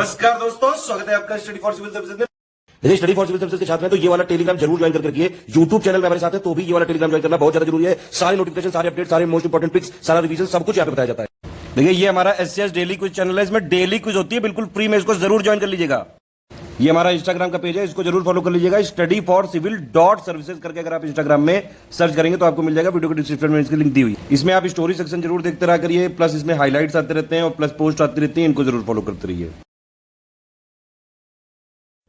नमस्कार दोस्तों, स्वागत है आपका स्टडी फॉर सिविल सर्विसेज में। यदि स्टडी फॉर सिविल सर्विसेज के छात्र हैं तो ये वाला टेलीग्राम जरूर ज्वाइन करके रखिए। यूट्यूब चैनल में हमारे साथ है तो भी ये वाला टेलीग्राम ज्वाइन करना बहुत ज्यादा जरूरी है। सारे नोटिफिकेशन, सारे अपडेट, सारे मोस्ट इंपोर्टेंट पिक्स, सारा रिवीजन सब कुछ यहाँ पे बताया जाता है। देखिए ये हमारा एससीएस डेली क्विज चैनल है, इसमें डेली क्विज होती है, बिल्कुल फ्री में, इसको जरूर ज्वाइन कर लीजिएगा। ये हमारा इंस्टाग्राम का पेज है, इसको जरूर फॉलो कर लीजिएगा। Study for civil dot services करके अगर आप इंस्टाग्राम में सर्च करेंगे तो आपको मिल जाएगा। वीडियो के डिस्क्रिप्शन में इसकी लिंक दी हुई। इसमें आप स्टोरी सेक्शन जरूर देखते रहा करिए, प्लस इसमें हाईलाइट्स आते रहते हैं और प्लस पोस्ट आती रहती है, इनको जरूर फॉलो करते रहिए।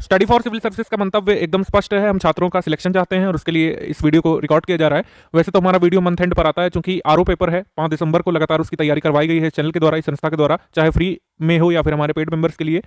स्टडी फॉर सिविल सर्विसेज का मंतव्य एकदम स्पष्ट है। हम छात्रों का सिलेक्शन चाहते हैं और उसके लिए इस वीडियो को रिकॉर्ड किया जा रहा है। वैसे तो हमारा वीडियो मंथ एंड पर आता है, चूंकि आरओ पेपर है 5 दिसंबर को, लगातार उसकी तैयारी करवाई गई है चैनल के द्वारा, इस संस्था के द्वारा, चाहे फ्री में हो या फिर हमारे पेड मेंबर्स के लिए।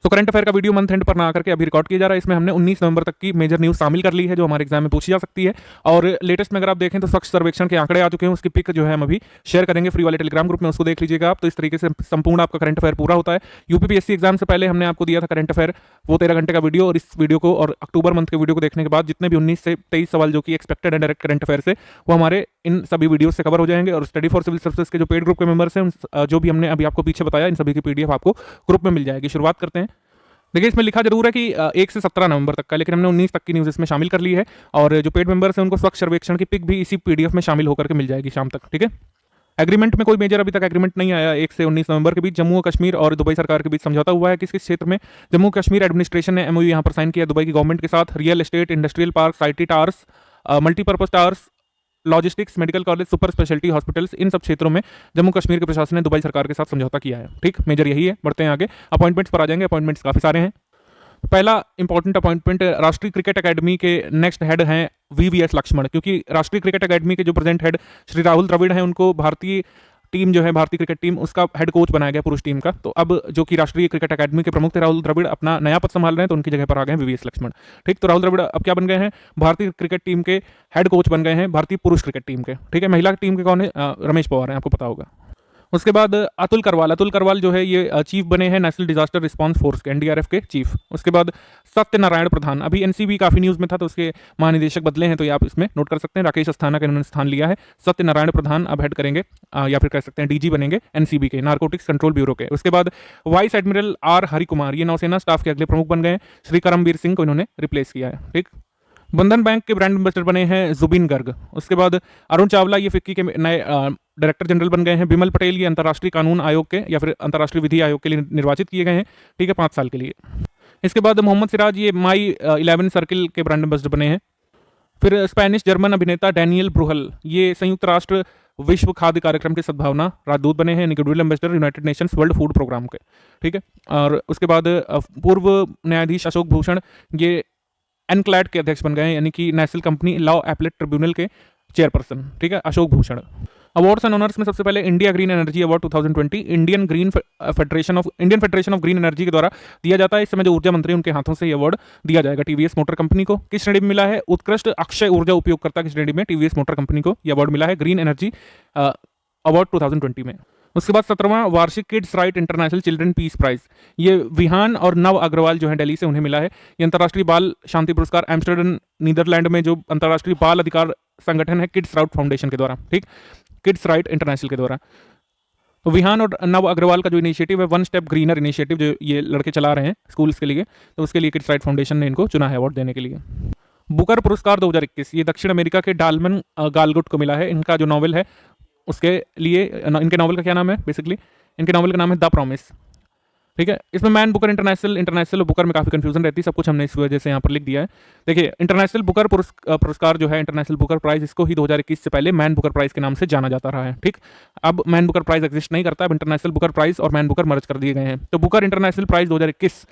तो करंट अफेयर का वीडियो मंथ एंड पर ना आकर के अभी रिकॉर्ड किया जा रहा है। इसमें हमने 19 नवंबर तक की मेजर न्यूज़ शामिल कर ली है जो हमारे एग्जाम में पूछी जा सकती है। और लेटेस्ट में अगर आप देखें तो स्वच्छ सर्वेक्षण के आंकड़े आ चुके हैं, उसकी पिक जो है हम अभी शेयर करेंगे फ्री वाले टेलीग्राम ग्रुप में, उसको देख लीजिएगा आप। तो इस तरीके से संपूर्ण आपका करंट अफेयर पूरा होता है। यूपीपीएससी एग्जाम से पहले हमने आपको दिया था करंट अफेयर, वो 13 घंटे का वीडियो, और इस वीडियो को और अक्टूबर मंथ के वीडियो को देखने के बाद जितने भी 19 से 23 सवाल जो कि एक्सपेक्टेड है डायरेक्ट करंट अफेयर से, वो हमारे इन सभी वीडियो से कवर हो जाएंगे। और स्टडी फॉर सिविल सर्विसेज के जो पेड ग्रुप के मेंबर्स हैं, जो भी हमने अभी आपको पीछे बताया, इन सभी की पीडीएफ आपको ग्रुप में मिल जाएगी। शुरुआत करते हैं। देखिए इसमें लिखा जरूर है कि 1 से 17 नवंबर तक का, लेकिन हमने 19 तक की न्यूज़ इसमें शामिल कर ली है। और जो पेड मेंबर्स हैं उनको स्वच्छ सर्वेक्षण की पिक भी इसी पीडीएफ में शामिल होकर के मिल जाएगी शाम तक, ठीक है। एग्रीमेंट में कोई मेजर अभी तक एग्रीमेंट नहीं आया। 1 से 19 नवंबर के बीच जम्मू कश्मीर और दुबई सरकार के बीच समझौता हुआ है। किस किस क्षेत्र में? जम्मू कश्मीर एडमिनिस्ट्रेशन ने एमओयू यहाँ पर साइन किया दुबई की गवर्नमेंट के साथ। Real estate, industrial park, IT towers, multipurpose towers, logistics, medical college, super speciality hospitals, इन सब क्षेत्रों में जम्मू कश्मीर के प्रशासन ने दुबई सरकार के साथ समझौता किया है, ठीक। मेजर यही है। बढ़ते हैं आगे, अपॉइंटमेंट्स पर आ जाएंगे। अपॉइंटमेंट्स काफी सारे हैं। पहला इंपॉर्टेंट अपॉइंटमेंट, राष्ट्रीय क्रिकेट एकेडमी के नेक्स्ट हेड हैं वीवीएस लक्ष्मण, क्योंकि राष्ट्रीय क्रिकेट एकेडमी के जो प्रेजेंट हेड श्री राहुल द्रविड़ हैं, उनको भारतीय टीम जो है, भारतीय क्रिकेट टीम, उसका हेड कोच बनाया गया पुरुष टीम का। तो अब जो कि राष्ट्रीय क्रिकेट एकेडमी के प्रमुख थे राहुल द्रविड़, अपना नया पद संभाल रहे हैं, तो उनकी जगह पर आ गए हैं वीवीएस लक्ष्मण, ठीक। तो राहुल द्रविड़ अब क्या बन गए हैं? भारतीय क्रिकेट टीम के हेड कोच बन गए हैं, भारतीय पुरुष क्रिकेट टीम के, ठीक है। महिला टीम के कौन है? रमेश पवार हैं, आपको पता होगा। उसके बाद अतुल करवाल जो है ये चीफ बने हैं नेशनल डिजास्टर रिस्पांस फोर्स के, एनडीआरएफ के चीफ। उसके बाद सत्यनारायण प्रधान, अभी एनसीबी काफी न्यूज में था तो उसके महानिदेशक बदले हैं, तो ये आप इसमें नोट कर सकते हैं। राकेश अस्थाना का इन्होंने स्थान लिया है। सत्यनारायण प्रधान अब हेड करेंगे या फिर कह सकते हैं डीजी बनेंगे एनसीबी के, नारकोटिक्स कंट्रोल ब्यूरो के। उसके बाद वाइस एडमिरल आर हरिकुमार, ये नौसेना स्टाफ के अगले प्रमुख बन गए हैं। श्री करमबीर सिंह को इन्होंने रिप्लेस किया है, ठीक। बंधन बैंक के ब्रांड एम्बेसडर बने हैं जुबिन गर्ग। उसके बाद अरुण चावला ये फिक्की के नए डायरेक्टर जनरल बन गए हैं। बिमल पटेल ये अंतर्राष्ट्रीय कानून आयोग के या फिर अंतर्राष्ट्रीय विधि आयोग के लिए निर्वाचित किए गए हैं, ठीक है, 5 साल के लिए। इसके बाद मोहम्मद सिराज ये माई 11 सर्किल के ब्रांड एम्बेसडर बने हैं। फिर स्पेनिश जर्मन अभिनेता डैनियल ब्रूहल ये संयुक्त राष्ट्र विश्व खाद्य कार्यक्रम के सद्भावना राजदूत बने हैं, goodwill ambassador United Nations World Food Programme के, ठीक है। और उसके बाद पूर्व न्यायाधीश अशोक भूषण ये एनक्लैड के अध्यक्ष बन गए हैं, यानी कि National Company Law Appellate Tribunal के चेयरपर्सन, ठीक है, Ashok Bhushan. Awards and honours में सबसे पहले India Green Energy Award 2020 Indian Federation of Green Energy के द्वारा दिया जाता है। इस समय जो ऊर्जा मंत्री उनके हाथों से ये अवार्ड दिया जाएगा टीवीएस मोटर कंपनी को। किस श्रेणी में मिला है? उत्कृष्ट अक्षय ऊर्जा उपयोगकर्ता की श्रेणी में टीवीएस मोटर कंपनी को यह अवार्ड मिला है, ग्रीन एनर्जी अवार्ड 2020 में। उसके बाद 17वां वार्षिक Kids Rights International Children Peace Prize, ये विहान और नव अग्रवाल जो है दिल्ली से, उन्हें मिला है। ये अंतर्राष्ट्रीय बाल शांति पुरस्कार एम्स्टर्डम नीदरलैंड में जो अंतर्राष्ट्रीय बाल अधिकार संगठन है किड्स राइट फाउंडेशन के द्वारा, ठीक, किड्स राइट इंटरनेशनल के द्वारा। तो विहान और नव अग्रवाल का जो इनिशिएटिव है, वन स्टेप ग्रीनर इनिशिएटिव, जो ये लड़के चला रहे हैं स्कूल्स के लिए, तो उसके लिए किड्स राइट फाउंडेशन ने इनको चुना है अवार्ड देने के लिए। बुकर पुरस्कार 2021 ये दक्षिण अमेरिका के डालमन गालगुट को मिला है। इनका जो नॉवल है उसके लिए, इनके नॉवल का क्या नाम है? बेसिकली इनके नॉवल का नाम है द प्रॉमिस, ठीक है। इसमें मैन बुकर इंटरनेशनल बुकर में काफी कंफ्यूजन रहती है, सब कुछ हमने इस वजह से यहाँ पर लिख दिया है। देखिए इंटरनेशनल बुकर पुरस्कार जो है, इंटरनेशनल बुकर प्राइज, इसको ही 2021 से पहले मैन बुकर प्राइज के नाम से जाना जाता रहा है, ठीक। अब मैन बुकर प्राइज एग्जिस्ट नहीं करता, अब इंटरनेशनल बुकर प्राइज और मैन बुकर मर्ज कर दिए गए हैं। तो बुकर इंटरनेशनल प्राइज 2021,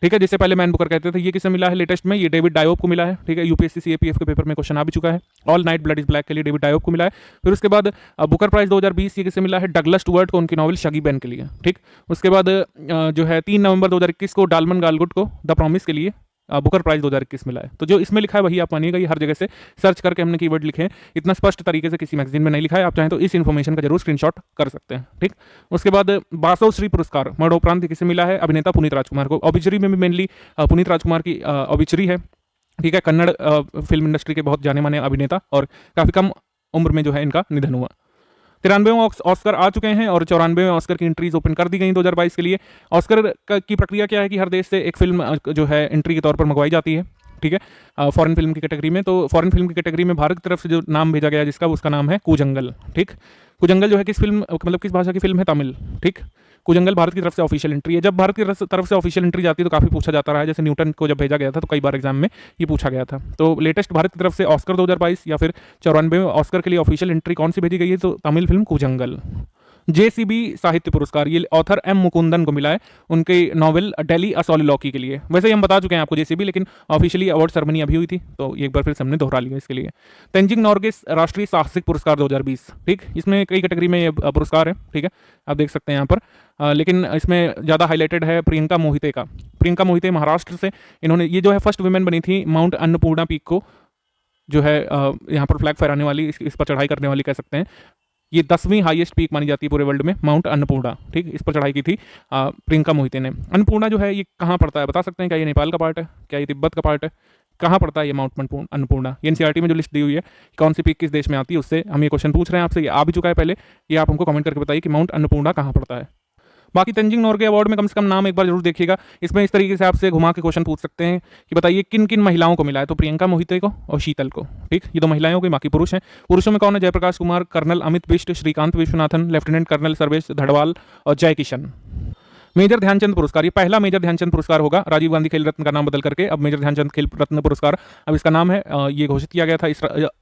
ठीक है, जिससे पहले मैन बुकर कहते थे, ये किसे मिला है लेटेस्ट में? ये डेविड डायोप को मिला है, ठीक है। यूपीएससी सीएपीएफ के पेपर में क्वेश्चन आ भी चुका है। All night blood is black के लिए डेविड डायोप को मिला है। फिर उसके बाद बुकर प्राइज 2020 ये किसे मिला है? डगलस स्टुअर्ट को, उनकी नॉवल शगी बैन के लिए, ठीक। उसके बाद जो है 3 नवंबर 2021 को डालमन गालगुट को द प्रॉमिस के लिए बुकर प्राइज 2021 मिला है। तो जो इसमें लिखा है वही आप मानिएगा, ये हर जगह से सर्च करके हमने कीवर्ड लिखे हैं, इतना स्पष्ट तरीके से किसी मैगजीन में नहीं लिखा है। आप चाहें तो इस इन्फॉर्मेशन का जरूर स्क्रीनशॉट कर सकते हैं, ठीक। उसके बाद बासव श्री पुरस्कार मरणोपरांत किसे मिला है? अभिनेता पुनीत राजकुमार को। ऑबिचरी में भी मेनली पुनीत राजकुमार की ऑबिचरी है, ठीक है। कन्नड़ फिल्म इंडस्ट्री के बहुत जाने माने अभिनेता, और काफी कम उम्र में जो है इनका निधन हुआ। 93वें ऑस्कर आ चुके हैं और 94वें ऑस्कर की एंट्रीज ओपन कर दी गई 2022 के लिए। ऑस्कर की प्रक्रिया क्या है कि हर देश से एक फिल्म जो है एंट्री के तौर पर मंगवाई जाती है, ठीक है, फॉरेन फिल्म की कैटेगरी में। तो फॉरेन फिल्म की कैटेगरी में भारत की तरफ से जो नाम भेजा गया जिसका, उसका नाम है कूजंगल, ठीक। कूजंगल जो है किस फिल्म, मतलब किस भाषा की फिल्म है? तमिल, ठीक। कूजंगल भारत की तरफ से ऑफिशियल एंट्री है। जब भारत की तरफ से ऑफिशियल एंट्री जाती है तो काफी पूछा जाता रहा है, जैसे न्यूटन को जब भेजा गया था तो कई बार एग्जाम में ये पूछा गया था। तो लेटेस्ट भारत की तरफ से ऑस्कर 2022 या फिर 94वें ऑस्कर के लिए ऑफिशियल एंट्री कौन सी भेजी गई है? तो तमिल फिल्म कूजंगल। जेसीबी साहित्य पुरस्कार ये ऑथर एम मुकुंदन को मिला है उनके नॉवेल डेली अ सॉलिलॉक्वी के लिए। वैसे ही हम बता चुके हैं आपको जेसीबी, लेकिन ऑफिशियली अवार्ड सेरेमनी अभी हुई थी तो एक बार फिर हमने दोहरा लिया इसके लिए। तेंजिंग नोर्गे राष्ट्रीय साहसिक पुरस्कार 2020, ठीक। इसमें कई कैटेगरी में ये पुरस्कार है, ठीक है, आप देख सकते हैं यहाँ पर। लेकिन इसमें ज़्यादा हाईलाइटेड है प्रियंका मोहिते का। प्रियंका मोहिते महाराष्ट्र से, इन्होंने ये जो है फर्स्ट वुमेन बनी थी माउंट अन्नपूर्णा पीक को जो है यहाँ पर फ्लैग फहराने वाली, इस पर चढ़ाई करने वाली कह सकते हैं। ये 10वीं हाईएस्ट पीक मानी जाती है पूरे वर्ल्ड में, माउंट अन्नपूर्णा, ठीक। इस पर चढ़ाई की थी प्रियंका मोहिते ने। अन्नपूर्णा जो है ये कहाँ पड़ता है बता सकते हैं? क्या ये नेपाल का पार्ट है? क्या ये तिब्बत का पार्ट है? कहाँ पड़ता है ये माउंट अन्नपूर्णा? ये एनसीईआरटी में जो लिस्ट दी हुई है कौन सी पीक किस देश में आती है, उससे हम ये क्वेश्चन पूछ रहे हैं आपसे। ये आ भी चुका है पहले, ये आप हमको कमेंट करके बताइए कि माउंट अन्नपूर्णा कहाँ पड़ता है। बाकी तेंजिंग नोर्गे अवार्ड में कम से कम नाम एक बार जरूर देखिएगा। इसमें इस तरीके से आपसे घुमा के क्वेश्चन पूछ सकते हैं कि बताइए किन किन महिलाओं को मिला है? तो प्रियंका मोहिते को और शीतल को, ठीक। ये दो महिलाएं हो गई, बाकी पुरुष हैं। पुरुषों में कौन है? Jayprakash Kumar, colonel Amit Bisht, Shrikant Vishwanathan, lieutenant colonel Sarvesh Dhadwal और जय किशन। मेजर ध्यानचंद पुरस्कार, ये पहला मेजर ध्यानचंद पुरस्कार होगा। राजीव गांधी खेल रत्न का नाम बदल करके अब मेजर ध्यानचंद खेल रत्न पुरस्कार अब इसका नाम है। ये घोषित किया गया था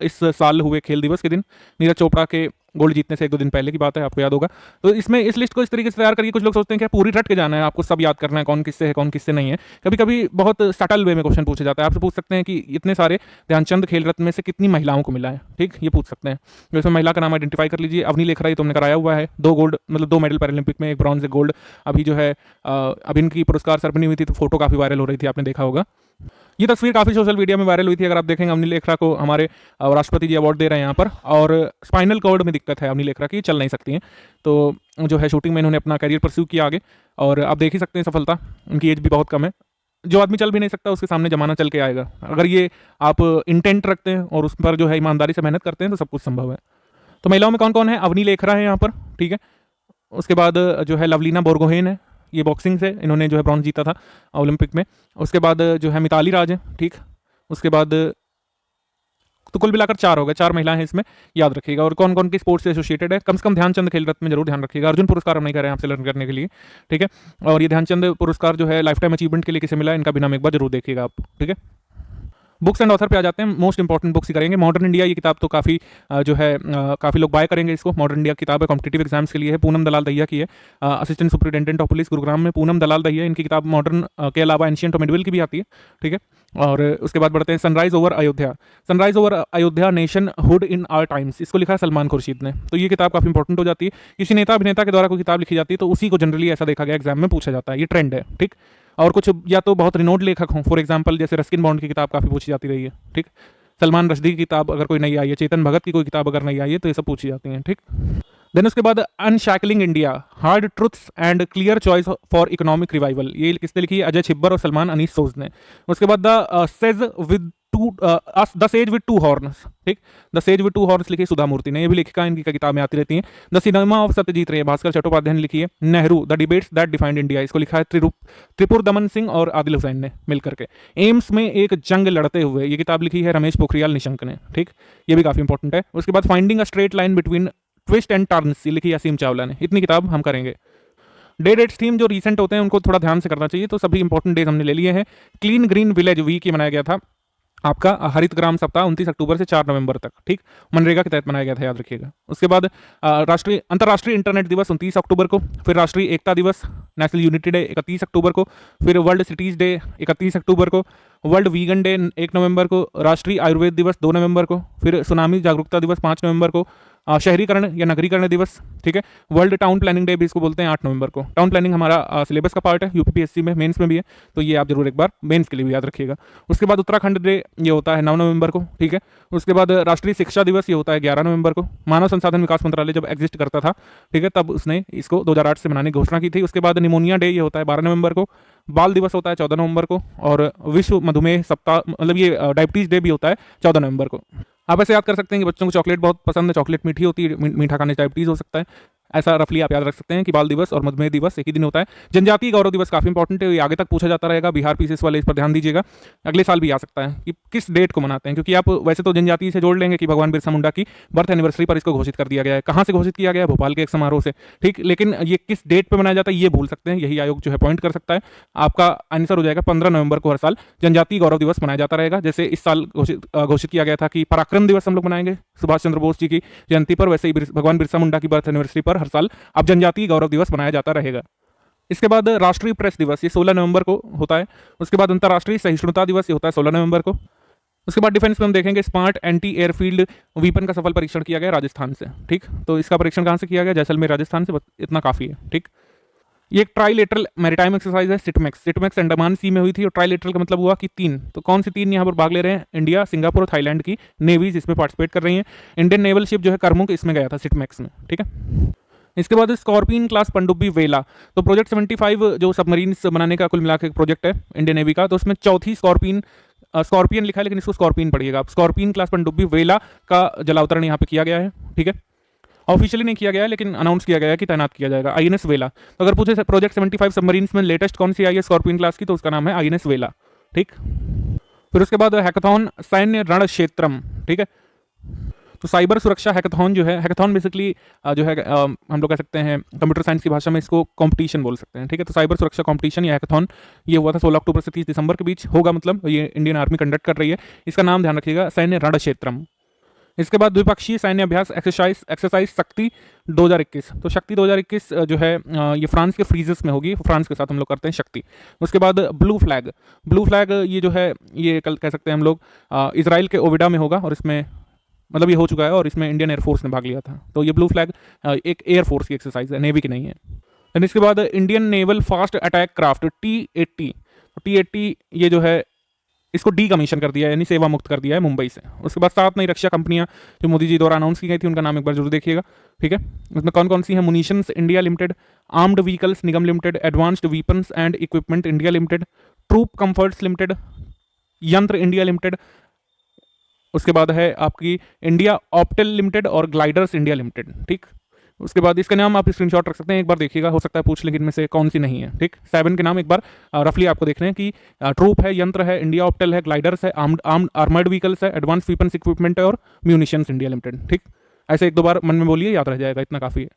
इस साल हुए खेल दिवस के दिन, नीरज चोपड़ा के गोल्ड जीतने से 1-2 दिन पहले की बात है, आपको याद होगा। तो इसमें इस लिस्ट को इस तरीके से तैयार करिए। कुछ लोग सोचते हैं कि पूरी रट के जाना है, आपको सब याद करना है कौन किससे है कौन किससे नहीं है। कभी कभी बहुत सटल वे में क्वेश्चन पूछा जाता है। आपसे पूछ सकते हैं कि इतने सारे ध्यानचंद खेल रत्न में से कितनी महिलाओं को मिला है, ठीक, ये पूछ सकते हैं। जैसे महिला का नाम आइडेंटिफाई कर लीजिए। अवनी लेखरा, ये तुमने कराया हुआ है, 2 गोल्ड, मतलब 2 मेडल पैरालंपिक में, 1 ब्रॉन्ज 1 गोल्ड। अभी जो है अब इनकी पुरस्कार सेरेमनी हुई थी तो फोटो काफी वायरल हो रही थी, आपने देखा होगा। ये तस्वीर काफी सोशल मीडिया में वायरल हुई थी। अगर आप देखेंगे अवनी लेखरा को हमारे राष्ट्रपति जी अवार्ड दे रहे हैं यहाँ पर, और स्पाइनल कॉर्ड में दिक्कत है अवनी लेखरा की, चल नहीं सकती हैं। तो जो है शूटिंग में इन्होंने अपना करियर परस्यू किया आगे, और आप देख ही सकते हैं सफलता। उनकी एज भी बहुत कम है। जो आदमी चल भी नहीं सकता उसके सामने जमाना चल के आएगा। अगर ये आप इंटेंट रखते हैं और उस पर जो है ईमानदारी से मेहनत करते हैं तो सब कुछ संभव है। तो महिलाओं में कौन कौन है? अवनी लेखरा है यहाँ पर, ठीक है। उसके बाद जो है लवलीना बोरगोहेन है, ये बॉक्सिंग से इन्होंने जो है ब्रॉन्ज जीता था ओलंपिक में। उसके बाद जो है मिताली राज है, ठीक। उसके बाद तो कुल मिलाकर 4 हो गए, 4 महिलाएं हैं इसमें, याद रखिएगा। और कौन कौन की स्पोर्ट्स से एसोसिएटेड है, कम से कम ध्यानचंद खेल रत्न में जरूर ध्यान रखिएगा। अर्जुन पुरस्कार हम नहीं कर रहे हैं आपसे लर्न करने के लिए, ठीक है। और ये ध्यानचंद पुरस्कार जो है लाइफ टाइम अचीवमेंट के लिए किसे मिला है, इनका भी नाम एक बार जरूर देखिएगा आप, ठीक है। बुक्स एंड ऑथर पे आ जाते हैं। मोस्ट इंपॉर्टेंट बुक्स ही करेंगे। मॉडर्न इंडिया, ये किताब तो काफ़ी जो है काफ़ी लोग बाय करेंगे इसको। मॉडर्न इंडिया किताब है, कॉम्पिटिटिव एग्जाम्स के लिए है। पूनम दलाल दहिया की है, assistant superintendent of police Gurugram में पूनम दलाल दहिया, इनकी किताब मॉडर्न के अलावा एंशियंट और मिडिवल की भी आती है, ठीक है। और उसके बाद बढ़ते हैं Sunrise Over Ayodhya. Sunrise Over Ayodhya Nationhood In Our Times, इसको लिखा है सलमान खुर्शीद ने। तो ये किताब काफ़ी इंपॉर्टेंट हो जाती है। किसी नेता अभिनेता के द्वारा कोई किताब लिखी जाती है तो उसी को जनरली ऐसा देखा गया एग्जाम में पूछा जाता है, ये ट्रेंड है, ठीक। और कुछ या तो बहुत रिनोड लेखक हों, फॉर एग्जांपल जैसे रस्किन बॉन्ड की किताब काफ़ी पूछी जाती रही है, ठीक। सलमान रश्दी की किताब अगर कोई नई आई है, चेतन भगत की कोई किताब अगर नई आई है, तो ये सब पूछी जाती हैं, ठीक। देन उसके बाद unshackling India, hard truths and clear choice for economic revival, ये किसने लिखी है? अजय छिब्बर और सलमान अनीस सोज ने। उसके बाद द सेज विद 2 हॉर्न्स, ठीक। द सेज विद 2 हॉर्न्स लिखी सुधा मूर्ति ने, ये भी लेखिका इनकी किताब में आती रहती हैं। द सिनेमा ऑफ सत्यजीत रे, भास्कर चट्टोपाध्याय ने लिखी है। Nehru, the debates that defined India, इसको लिखा है त्रिपुर दमन सिंह और आदिल हुसैन ने मिलकर के। एम्स में एक जंग लड़ते हुए, ये किताब लिखी है रमेश पोखरियाल निशंक ने, ठीक। ये भी काफी इंपॉर्टेंट है। उसके बाद finding a straight line between twist and turns, ये लिखी असीम चावला ने। इतनी किताब हम करेंगे। डे डेट्स थीम जो रीसेंट होते हैं उनको थोड़ा ध्यान से करना चाहिए, तो सभी इंपॉर्टेंट डेज हमने ले लिए हैं। क्लीन ग्रीन विलेज वीक ये मनाया गया था आपका हरित ग्राम सप्ताह 29 अक्टूबर से 4 नवंबर तक, ठीक। मनरेगा के तहत मनाया गया था, याद रखिएगा। उसके बाद अंतर्राष्ट्रीय इंटरनेट दिवस 29 अक्टूबर को, फिर राष्ट्रीय एकता दिवस नेशनल यूनिटी डे 31 अक्टूबर को, फिर वर्ल्ड सिटीज डे 31 अक्टूबर को, वर्ल्ड वीगन डे 1 नवंबर को, राष्ट्रीय आयुर्वेद दिवस 2 नवंबर को, फिर सुनामी जागरूकता दिवस 5 नवंबर को, शहरीकरण या नगरीकरण दिवस, ठीक है। वर्ल्ड टाउन प्लानिंग डे भी इसको बोलते हैं 8 नवंबर को। टाउन प्लानिंग हमारा सिलेबस का पार्ट है, यूपीपीएससी में मेंस में भी है, तो ये आप जरूर एक बार मेंस के लिए भी याद रखिएगा। उसके बाद उत्तराखंड डे ये होता है 9 नवंबर को, ठीक है। उसके बाद राष्ट्रीय शिक्षा दिवस ये होता है 11 नवंबर को। मानव संसाधन विकास मंत्रालय जब एग्जिस्ट करता था, ठीक है, तब उसने इसको 2008 से मनाने की घोषणा की थी। उसके बाद निमोनिया डे ये होता है 12 नवंबर को। बाल दिवस होता है 14 नवंबर को, और विश्व मधुमेह सप्ताह मतलब ये डायबिटीज डे भी होता है 14 नवंबर को। आप ऐसे याद कर सकते हैं कि बच्चों को चॉकलेट बहुत पसंद है, चॉकलेट मीठी होती है, मीठा खाने से डायबिटीज हो सकता है। ऐसा रफली आप याद रख सकते हैं कि बाल दिवस और मधुमेह दिवस एक ही दिन होता है। जनजातीय गौरव दिवस काफी इंपॉर्टेंट है, ये आगे तक पूछा जाता रहेगा। बिहार पीसीएस वाले इस पर ध्यान दीजिएगा, अगले साल भी आ सकता है कि किस डेट को मनाते हैं, क्योंकि आप वैसे तो जनजातीय से जोड़ लेंगे कि भगवान बिरसा मुंडा की बर्थ एनिवर्सरी पर इसको घोषित कर दिया गया है। कहाँ से घोषित किया गया है? भोपाल के एक समारोह से, ठीक। लेकिन ये किस डेट पर मनाया जाता है ये भूल सकते हैं, यही आयोग जो है पॉइंट कर सकता है। आपका आंसर हो जाएगा 15 नवंबर को हर साल जनजातीय गौरव दिवस मनाया जाता रहेगा। जैसे इस साल घोषित किया गया था कि पराक्रम दिवस हम लोग मनाएंगे सुभाष चंद्र बोस जी की जयंती पर, वैसे ही भगवान बिरसा मुंडा की बर्थ एनिवर्सरी पर हर साल अब जनजातीय गौरव दिवस मनाया जाता रहेगा। इसके बाद राष्ट्रीय प्रेस दिवस, ये 16 नवंबर को होता है। उसके बाद अंतर्राष्ट्रीय सहिष्णुता दिवस, ये होता है 16 नवंबर को। उसके बाद डिफेंस में हम देखेंगे स्मार्ट एंटी एयरफील्ड वीपन का सफल परीक्षण किया गया राजस्थान से, ठीक। तो इसका परीक्षण कहाँ से किया गया? जैसलमेर राजस्थान से, इतना काफी है, ठीक। ये एक ट्राइलेटरल मैरीटाइम एक्सरसाइज है, सिटमैक्स। सिटमैक्स अंडमान सी में हुई थी और ट्राइलेटरल का मतलब हुआ कि 3। तो कौन सी 3 यहाँ पर भाग ले रहे हैं? इंडिया, सिंगापुर और थाईलैंड की नेवीज इसमें पार्टिसिपेट कर रही हैं। इंडियन नेवल शिप जो है करमुक इसमें गया था सिटमैक्स में, ठीक है। इसके बाद स्कॉर्पियन क्लास पनडुब्बी वेला। तो प्रोजेक्ट 75 जो सबमरीन्स बनाने का कुल मिलाकर प्रोजेक्ट है इंडियन नेवी का, तो उसमें चौथी स्कॉर्पियन लिखा है लेकिन इसको स्कॉर्पियन पढ़िएगा आप। स्कॉर्पियन क्लास पनडुब्बी वेला का जलावतरण यहाँ पे किया गया है, ठीक है। ऑफिशियली नहीं किया गया है लेकिन अनाउंस किया गया है कि तैनात किया जाएगा आईएनएस वेला। तो अगर पूछे प्रोजेक्ट 75 सबमरीन्स में लेटेस्ट कौन सी आई है स्कॉर्पियन क्लास की, तो उसका नाम है आईएनएस वेला, ठीक। फिर उसके बाद हैकाथॉन सैन्य रण क्षेत्रम, ठीक है। तो साइबर सुरक्षा हैकाथॉन जो है, हैकाथॉन बेसिकली जो है हम लोग कह सकते हैं कंप्यूटर साइंस की भाषा में इसको कंपटीशन बोल सकते हैं, ठीक है। तो साइबर सुरक्षा कंपटीशन या हैकाथॉन ये हुआ था 16 अक्टूबर से 30 दिसंबर के बीच होगा, मतलब ये इंडियन आर्मी कंडक्ट कर रही है। इसका नाम ध्यान रखिएगा, सैन्य रण क्षेत्रम। इसके बाद द्विपक्षीय सैन्य अभ्यास एक्सरसाइज शक्ति 2021। तो शक्ति 2021 जो है ये फ्रांस के फ्रीजेस में होगी, फ्रांस के साथ हम लोग करते हैं शक्ति। उसके बाद ब्लू फ्लैग ये जो है ये कल कह सकते हैं हम लोग इजराइल के ओविडा में होगा, और इसमें मतलब ये हो चुका है और इसमें इंडियन एयरफोर्स ने भाग लिया था। तो ये ब्लू फ्लैग एक एयरफोर्स की एक्सरसाइज है, नेवी की नहीं है। एंड इसके बाद Indian naval fast attack craft T-80। T-80 ये जो है इसको डी कमीशन कर दिया है, यानी सेवा मुक्त कर दिया है मुंबई से। उसके बाद 7 नई रक्षा कंपनियां जो मोदी जी द्वारा अनाउंस की गई थी, उनका नाम एक बार जरूर देखिएगा, ठीक है। उसमें कौन कौन सी है? Munitions India limited, armoured vehicles Nigam limited, advanced weapons and equipment India limited, troop comforts limited, Yantra India limited. उसके बाद है आपकी इंडिया ऑप्टेल लिमिटेड और ग्लाइडर्स इंडिया लिमिटेड, ठीक। उसके बाद इसका नाम आप स्क्रीनशॉट रख सकते हैं, एक बार देखिएगा, हो सकता है पूछ लेकिन इनमें से कौन सी नहीं है, ठीक। 7 के नाम एक बार रफली आपको देखने हैं कि ट्रूप है, यंत्र है, इंडिया ऑप्टेल है, ग्लाइडर्स है, आर्मर्ड व्हीकल्स है, एडवांस वीपन्स इक्विपमेंट है और म्यूनिशंस इंडिया लिमिटेड, ठीक। ऐसे 1-2 बार मन में बोलिए, याद रह जाएगा, इतना काफी है।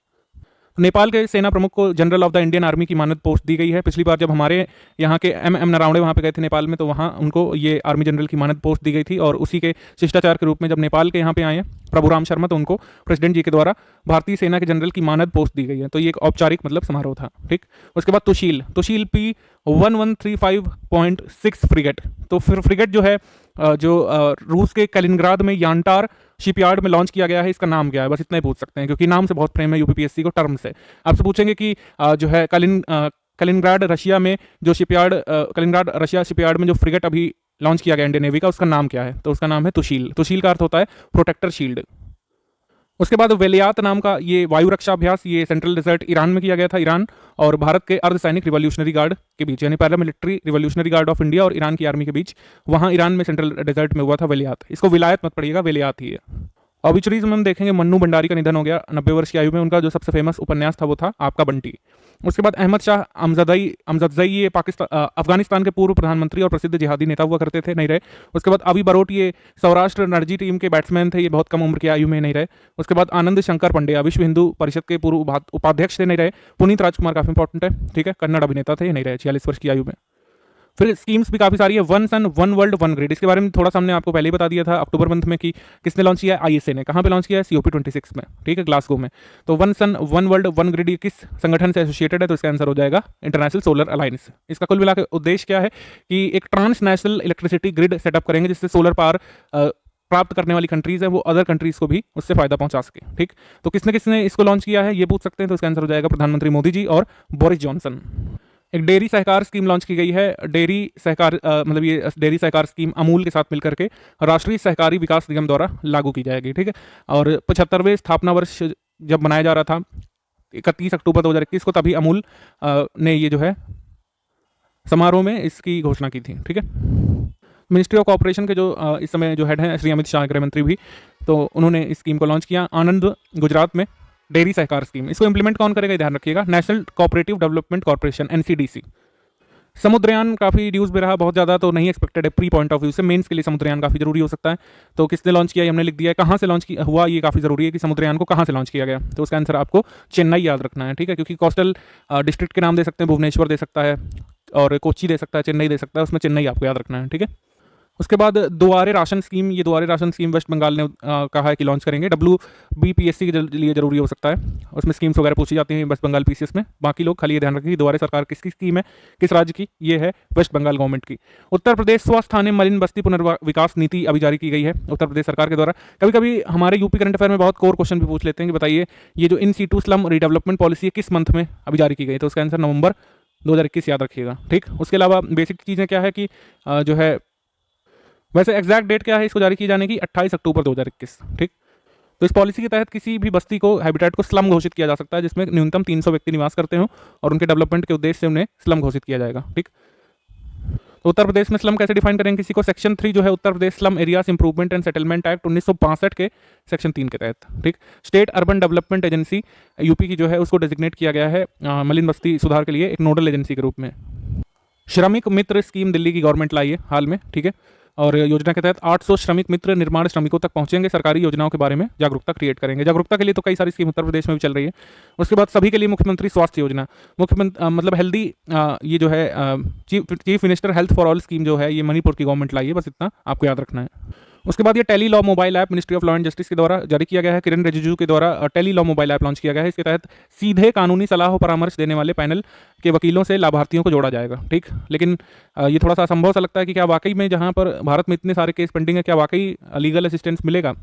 नेपाल के सेना प्रमुख को general of the Indian army की मानद पोस्ट दी गई है। पिछली बार जब हमारे यहाँ के एम नरावणे वहाँ पे गए थे नेपाल में, तो वहाँ उनको ये आर्मी जनरल की मानद पोस्ट दी गई थी, और उसी के शिष्टाचार के रूप में जब नेपाल के यहाँ पे आए हैं प्रभुराम शर्मा, तो उनको प्रेसिडेंट जी के द्वारा भारतीय सेना के जनरल की मानद पोस्ट दी गई है। तो ये एक औपचारिक मतलब समारोह था, ठीक। उसके बाद तुशील P1135.6 फ्रिगेट। तो फिर फ्रिगेट जो है जो रूस के कैलिनग्राद में यांटार शिपयार्ड में लॉन्च किया गया है, इसका नाम क्या है? बस इतना ही पूछ सकते हैं, क्योंकि नाम से बहुत प्रेम है यूपीपीएससी को टर्म से। आपसे पूछेंगे कि जो है कैलिनग्राड रशिया में जो शिपयार्ड, कैलिनग्राड रशिया शिपयार्ड में जो फ्रिगेट अभी लॉन्च किया गया इंडियन नेवी का, उसका नाम क्या है? तो उसका नाम है तुशील। तुशील का अर्थ होता है प्रोटेक्टर शील्ड। उसके बाद वेलियात नाम का ये वायु रक्षा अभ्यास, ये सेंट्रल डेजर्ट ईरान में किया गया था, ईरान और भारत के अर्धसैनिक रिवॉल्यूशनरी गार्ड के बीच, यानी paramilitary revolutionary guard of India और ईरान की आर्मी के बीच, वहां ईरान में सेंट्रल डेजर्ट में हुआ था वेलियात। इसको विलायत मत पड़िएगा, वेलियात ही है। ऑबिचुरीज में हम देखेंगे मन्नू भंडारी का निधन हो गया 90 वर्ष की आयु में। उनका जो सबसे फेमस उपन्यास था वो था आपका बंटी। उसके बाद अहमद शाह अमजदई ये अफगानिस्तान के पूर्व प्रधानमंत्री और प्रसिद्ध जिहादी नेता हुआ करते थे, नहीं रहे। उसके बाद अभी बरोट ये सौराष्ट्र रणजी टीम के बैट्समैन थे, ये बहुत कम उम्र की आयु में नहीं रहे। उसके बाद आनंद शंकर पंड्या विश्व हिंदू परिषद के पूर्व उपाध्यक्ष थे, नहीं रहे। पुनीत राजकुमार काफी इंपॉर्टेंट है, ठीक है, कन्नड़ अभिनेता थे, ये नहीं रहे 46 वर्ष की आयु में। फिर स्कीम्स भी काफी सारी है। One sun one world one grid, इसके बारे में थोड़ा सा हमने आपको पहले ही बता दिया था अक्टूबर मंथ में कि किसने लॉन्च किया है? आईएसए ने। कहाँ पे लॉन्च किया है? COP26 में, ठीक है, ग्लासगो में। तो one sun one world one grid ये किस संगठन से एसोसिएटेड है? तो इसका आंसर हो जाएगा इंटरनेशनल सोलर अलायंस। इसका कुल मिलाकर उद्देश्य क्या है कि एक ट्रांसनेशनल इलेक्ट्रिसिटी ग्रिड सेटअप करेंगे, जिससे सोलर पावर प्राप्त करने वाली कंट्रीज है वो अदर कंट्रीज को भी उससे फायदा पहुंचा सके, ठीक। तो किसने किसने इसको लॉन्च किया है ये पूछ सकते हैं, तो इसका आंसर हो जाएगा प्रधानमंत्री मोदी जी और बोरिस जॉनसन। एक डेयरी सहकार स्कीम लॉन्च की गई है। डेयरी सहकार मतलब ये डेयरी सहकार स्कीम अमूल के साथ मिलकर के राष्ट्रीय सहकारी विकास निगम द्वारा लागू की जाएगी, ठीक है। और 75वें स्थापना वर्ष जब मनाया जा रहा था 31 अक्टूबर 2021 को, तभी अमूल ने ये जो है समारोह में इसकी घोषणा की थी, ठीक है। मिनिस्ट्री ऑफ कॉर्पोरेशन के जो इस समय जो हेड हैं श्री अमित शाह, गृह मंत्री भी, तो उन्होंने इस स्कीम को लॉन्च किया। आनंद गुजरात में डेयरी सहकार स्कीम, इसको इंप्लीमेंट कौन करेगा, ध्यान रखिएगा, national cooperative development corporation NCDC। Samudrayaan काफ़ी न्यूज़ में रहा, बहुत ज़्यादा तो नहीं एक्सपेक्टेड है प्री पॉइंट ऑफ व्यू से, मेंस के लिए समुद्रयान काफ़ी जरूरी हो सकता है। तो किसने लॉन्च किया, ये हमने लिख दिया है। कहाँ से लॉन्च हुआ, ये काफ़ी ज़रूरी है कि समुद्रयान को कहाँ से लॉन्च किया गया। तो उसका आंसर आपको चेन्नई याद रखना है, ठीक है, क्योंकि कोस्टल डिस्ट्रिक्ट के नाम दे सकते हैं, भुवनेश्वर दे सकता है और कोच्चि दे सकता है, चेन्नई दे सकता है, उसमें चेन्नई आपको याद रखना है, ठीक है। उसके बाद दुआरे राशन स्कीम, ये दुआरे राशन स्कीम वेस्ट बंगाल ने कहा है कि लॉन्च करेंगे। WBPSC के लिए जरूरी हो सकता है, उसमें स्कीम्स वगैरह पूछी जाती हैं वेस्ट बंगाल PCS में। बाकी लोग खाली ये ध्यान रखें कि दुआरे सरकार किसकी स्कीम है, किस राज्य की, ये है वेस्ट बंगाल गवर्नमेंट की। उत्तर प्रदेश स्वास्थ्य थाने मलिन बस्ती पुनर्विकास नीति अभी जारी की गई है उत्तर प्रदेश सरकार के द्वारा। कभी कभी हमारे यूपी करंट अफेयर में बहुत कोर क्वेश्चन भी पूछ लेते हैं कि बताइए ये जो in situ slum redevelopment policy है किस मंथ में अभी जारी की गई, तो उसका आंसर नवंबर 2021 याद रखिएगा, ठीक। उसके अलावा बेसिक चीज़ें क्या है कि जो है, वैसे एग्जैक्ट डेट क्या है इसको जारी किए जाने की, 28 अक्टूबर 2021, ठीक। तो इस पॉलिसी के तहत किसी भी बस्ती को, हैबिटेट को स्लम घोषित किया जा सकता है जिसमें न्यूनतम 300 व्यक्ति निवास करते हो और उनके डेवलपमेंट के उद्देश्य से उन्हें स्लम घोषित किया जाएगा, ठीक। तो उत्तर प्रदेश में स्लम कैसे डिफाइन करेंगे किसी को, सेक्शन 3 जो है Uttar Pradesh slum areas improvement and settlement act 1965 के सेक्शन 3 के तहत, ठीक। State urban development agency UP की जो है उसको डेजिग्नेट किया गया है मलिन बस्ती सुधार के लिए एक नोडल एजेंसी के रूप में। श्रमिक मित्र स्कीम दिल्ली की गवर्नमेंट लाई है हाल में, ठीक है, और योजना के तहत 800 श्रमिक मित्र निर्माण श्रमिकों तक पहुंचेंगे, सरकारी योजनाओं के बारे में जागरूकता क्रिएट करेंगे। जागरूकता के लिए तो कई सारी स्कीम उत्तर प्रदेश में भी चल रही है। उसके बाद सभी के लिए मुख्यमंत्री स्वास्थ्य योजना, मुख्यमंत्री मतलब हेल्दी, ये जो है chief minister health for all scheme जो है ये मणिपुर की गवर्नमेंट लाई है, बस इतना आपको याद रखना है। उसके बाद ये Tele Law mobile app Ministry of Law and Justice के द्वारा जारी किया गया है, किरण रिजिजू के द्वारा Tele Law mobile app launch किया गया है। इसके तहत सीधे कानूनी सलाह और परामर्श देने वाले पैनल के वकीलों से लाभार्थियों को जोड़ा जाएगा, ठीक। लेकिन ये थोड़ा सा असंभव सा लगता है कि क्या वाकई में जहाँ पर भारत में इतने सारे केस पेंडिंग है, क्या वाकई लीगल असिस्टेंस मिलेगा।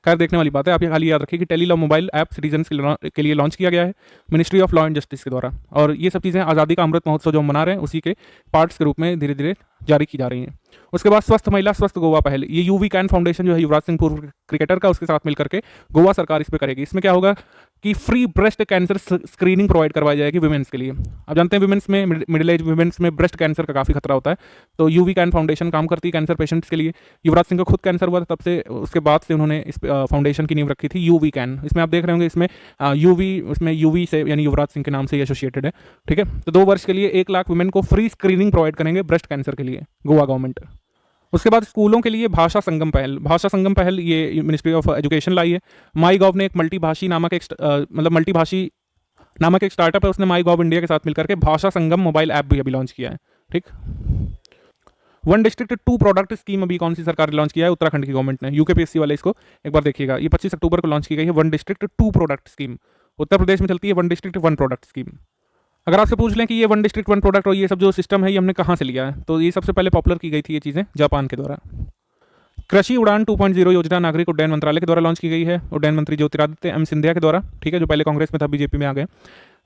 खैर देखने वाली बात है। आप ये खाली याद रखिए कि Tele Law mobile app citizens के लिए लॉन्च किया गया है Ministry of Law and Justice के द्वारा, और ये सब चीज़ें आज़ादी का अमृत महोत्सव जो हम मना रहे हैं उसी के पार्ट्स के रूप में धीरे धीरे जारी की जा रही हैं। उसके बाद स्वस्थ महिला स्वस्थ गोवा पहल, ये यूवी कैन फाउंडेशन जो है युवराज सिंह पूर्व क्रिकेटर का, उसके साथ मिलकर के गोवा सरकार इस पर करेगी। इसमें क्या होगा कि free breast cancer screening provide करवाई जाएगी विमेंस के लिए। आप जानते हैं विमेंस में, मिडिल एज विमेंस में ब्रेस्ट कैंसर का काफ़ी खतरा होता है, तो यूवी कैन फाउंडेशन काम करती है कैंसर पेशेंट्स के लिए। युवराज सिंह को खुद कैंसर हुआ था, तब से उसके बाद से उन्होंने इस फाउंडेशन की नींव रखी थी यूवी कैन। इसमें आप देख रहे होंगे इसमें यूवी से यानी युवराज सिंह के नाम से एसोसिएटेड है, ठीक है। तो 2 वर्ष के लिए 1 लाख वुमेन को फ्री स्क्रीनिंग प्रोवाइड करेंगे ब्रेस्ट कैंसर के लिए गोवा गवर्नमेंट। उसके बाद स्कूलों के लिए भाषा संगम पहल, भाषा संगम पहल ये मिनिस्ट्री ऑफ एजुकेशन लाई है। माई गॉव ने एक मल्टीभाषी नामक एक स्टार्टअप है, उसने माई गॉव इंडिया के साथ मिलकर के भाषा संगम मोबाइल ऐप भी अभी लॉन्च किया है, ठीक। 1 डिस्ट्रिक्ट 2 प्रोडक्ट स्कीम अभी कौन सी सरकार ने लॉन्च किया है, उत्तराखंड की गवर्नमेंट ने। UKPSC वाले इसको एक बार देखिएगा, ये 25 अक्टूबर को लॉन्च की गई है 1 district 2 product scheme. Uttar Pradesh में चलती है 1 डिस्ट्रिक्ट 1 प्रोडक्ट स्कीम। अगर आपसे पूछ लें कि ये 1 डिस्ट्रिक्ट 1 प्रोडक्ट और ये सब जो सिस्टम है ये हमने कहाँ से लिया है, तो ये सबसे पहले पॉपुलर की गई थी ये चीज़ें जापान के द्वारा। कृषि उड़ान 2.0 योजना नागरिक उड्डयन मंत्रालय के द्वारा लॉन्च की गई है, उड्डयन मंत्री ज्योतिरादित्य M सिंधिया के द्वारा, ठीक है, जो पहले कांग्रेस में था बीजेपी में आ गए।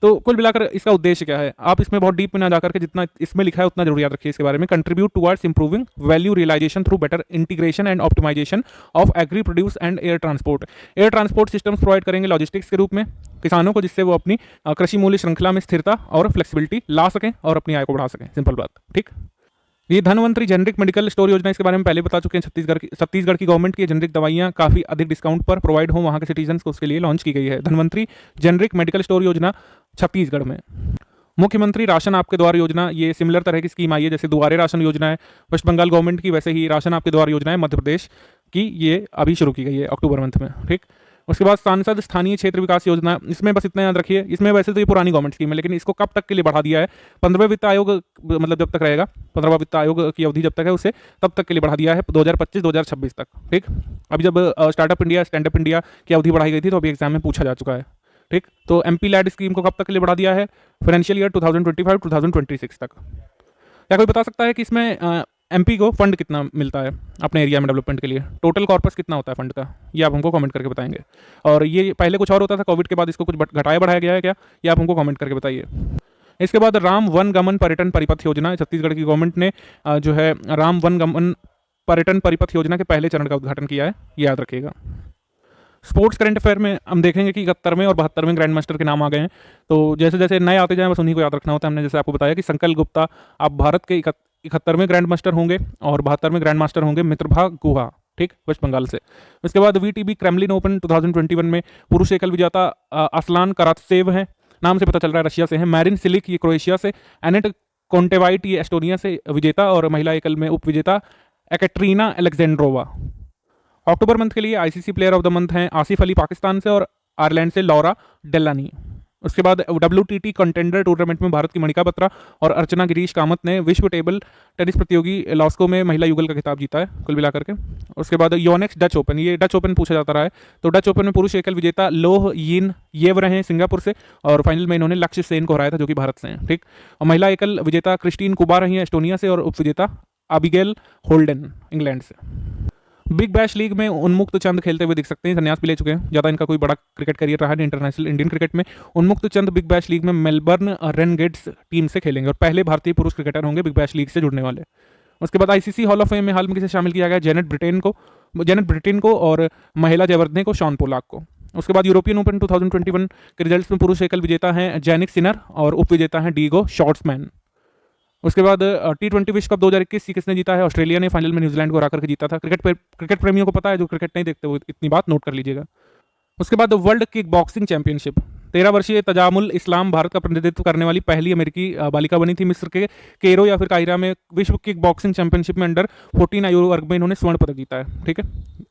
तो कुल मिलाकर इसका उद्देश्य क्या है, आप इसमें बहुत डीप में ना जाकर के जितना इसमें लिखा है उतना जरूर याद रखिए इसके बारे में। Contribute towards improving value realisation through better integration and optimisation of agri produce and air transport. Air transport systems provide करेंगे लॉजिस्टिक्स के रूप में किसानों को, जिससे वो अपनी कृषि मूल्य श्रृंखला में स्थिरता और फ्लेक्सिबिलिटी ला सकें और अपनी आय को बढ़ा सकें। सिंपल बात, ठीक। ये धनवंतरी जेनरिक मेडिकल स्टोर योजना, इसके बारे में पहले बता चुके हैं। छत्तीसगढ़ की गवर्नमेंट की जेनरिक दवाइयाँ काफ़ी अधिक डिस्काउंट पर प्रोवाइड हो वहाँ के सिटीजन्स को, उसके लिए लॉन्च की गई है धनवंतरी जेनरिक मेडिकल स्टोर योजना छत्तीसगढ़ में। मुख्यमंत्री राशन आपके द्वार योजना, ये सिमिलर तरह की स्कीम आई है जैसे दुआरे राशन योजना है वेस्ट बंगाल गवर्नमेंट की, वैसे ही राशन आपके द्वार योजना है मध्य प्रदेश की, ये अभी शुरू की गई है अक्टूबर मंथ में, ठीक। उसके बाद सांसद स्थानीय क्षेत्र विकास योजना, इसमें बस इतना याद रखिए, इसमें वैसे तो ये पुरानी गवर्नमेंट स्कीम है लेकिन इसको कब तक के लिए बढ़ा दिया है, 15वें वित्त आयोग मतलब जब तक रहेगा, 15वां वित्त आयोग की अवधि जब तक है उसे तब तक के लिए बढ़ा दिया है 2025-2026 तक, ठीक। अभी जब startup India stand up India की अवधि बढ़ाई गई थी तो अभी एग्जाम में पूछा जा चुका है, ठीक। तो MP लैड स्कीम को कब तक के लिए बढ़ा दिया है, फाइनेंशियल ईयर 2025-2026 तक। क्या कोई बता सकता है कि इसमें MP को फंड कितना मिलता है अपने एरिया में डेवलपमेंट के लिए, टोटल कॉर्पस कितना होता है फंड का, ये आप हमको कमेंट करके बताएंगे। और ये पहले कुछ और होता था, कोविड के बाद इसको कुछ घटाया बढ़ाया गया है क्या, ये आप हमको कमेंट करके बताइए। इसके बाद राम वन गमन पर्यटन परिपथ योजना, छत्तीसगढ़ की गवर्नमेंट ने जो है राम वन गमन पर्यटन परिपथ योजना के पहले चरण का उद्घाटन किया है, ये याद रखिएगा। स्पोर्ट्स करंट अफेयर में हम देखेंगे कि 71वें और 72वें ग्रैंड मास्टर के नाम आ गए हैं, तो जैसे जैसे नए आते जाएं बस उन्हीं को याद रखना होता है। हमने जैसे आपको बताया कि संकल्प गुप्ता आप भारत के 71वें ग्रैंड मास्टर होंगे और 72वें ग्रैंड मास्टर होंगे मित्रभा गुहा, ठीक, वेस्ट बंगाल से। उसके बाद वीटीबी क्रेमलिन ओपन 2021 में पुरुष एकल विजेता असलान करातसेव हैं, नाम से पता चल रहा है रशिया से हैं। मैरिन सिलिक ये क्रोएशिया से, एनेट कोंटेवाइट ये एस्टोनिया से विजेता, और महिला एकल में उप विजेता एकैटरीना अलेक्जेंड्रोवा। अक्टूबर मंथ के लिए ICC player of the month हैं आसिफ अली पाकिस्तान से और आयरलैंड से लॉरा डेलानी। उसके बाद WTT कंटेंडर टूर्नामेंट में भारत की मणिका बत्रा और अर्चना गिरीश कामत ने विश्व टेबल टेनिस प्रतियोगी लॉस्को में महिला युगल का खिताब जीता है कुल मिलाकर के। उसके बाद योनेक्स डच ओपन, ये डच ओपन पूछा जाता रहा है, तो डच ओपन में पुरुष एकल विजेता लोह यिन येव रहे हैं सिंगापुर से, और फाइनल में इन्होंने लक्ष्य सेन को हराया था जो कि भारत से हैं, ठीक। और महिला एकल विजेता क्रिस्टीन कुबा रही हैं एस्टोनिया से, और उप विजेता अबिगेल होल्डन इंग्लैंड से। बिग बैश लीग में उन्मुक्त चंद खेलते हुए दिख सकते हैं, संन्यास भी ले चुके हैं, ज़्यादा इनका कोई बड़ा क्रिकेट करियर रहा नहीं इंटरनेशनल इंडियन क्रिकेट में। उन्मुक्त चंद बिग बैश लीग में मेलबर्न रेनगेट्स टीम से खेलेंगे और पहले भारतीय पुरुष क्रिकेटर होंगे बिग बैश लीग से जुड़ने वाले। उसके बाद आईसीसी हॉल ऑफ फेम में हाल में किसे शामिल किया गया, जेनेट ब्रिटेन को और महिला जयवर्धने को, शॉन पोलाक को। उसके बाद यूरोपियन ओपन 2021 के रिजल्ट्स में पुरुष एकल विजेता हैं जैनिक सिनर और उप विजेता हैं डीगो शॉर्ट्समैन। उसके बाद T20 विश्व कप 2021 किसने जीता है, ऑस्ट्रेलिया ने फाइनल में न्यूजीलैंड को हरा करके जीता था। क्रिकेट प्रेमियों को पता है, जो क्रिकेट नहीं देखते वो इतनी बात नोट कर लीजिएगा। उसके बाद वर्ल्ड किक बॉक्सिंग चैंपियनशिप, 13 वर्षीय तजामुल इस्लाम भारत का प्रतिनिधित्व करने वाली पहली अमेरिकी बालिका बनी थी। मिस्र के केरो या फिर काहिरा में विश्व किक बॉक्सिंग चैंपियनशिप में अंडर 14 आयु वर्ग में इन्होंने स्वर्ण पदक जीता है, ठीक है,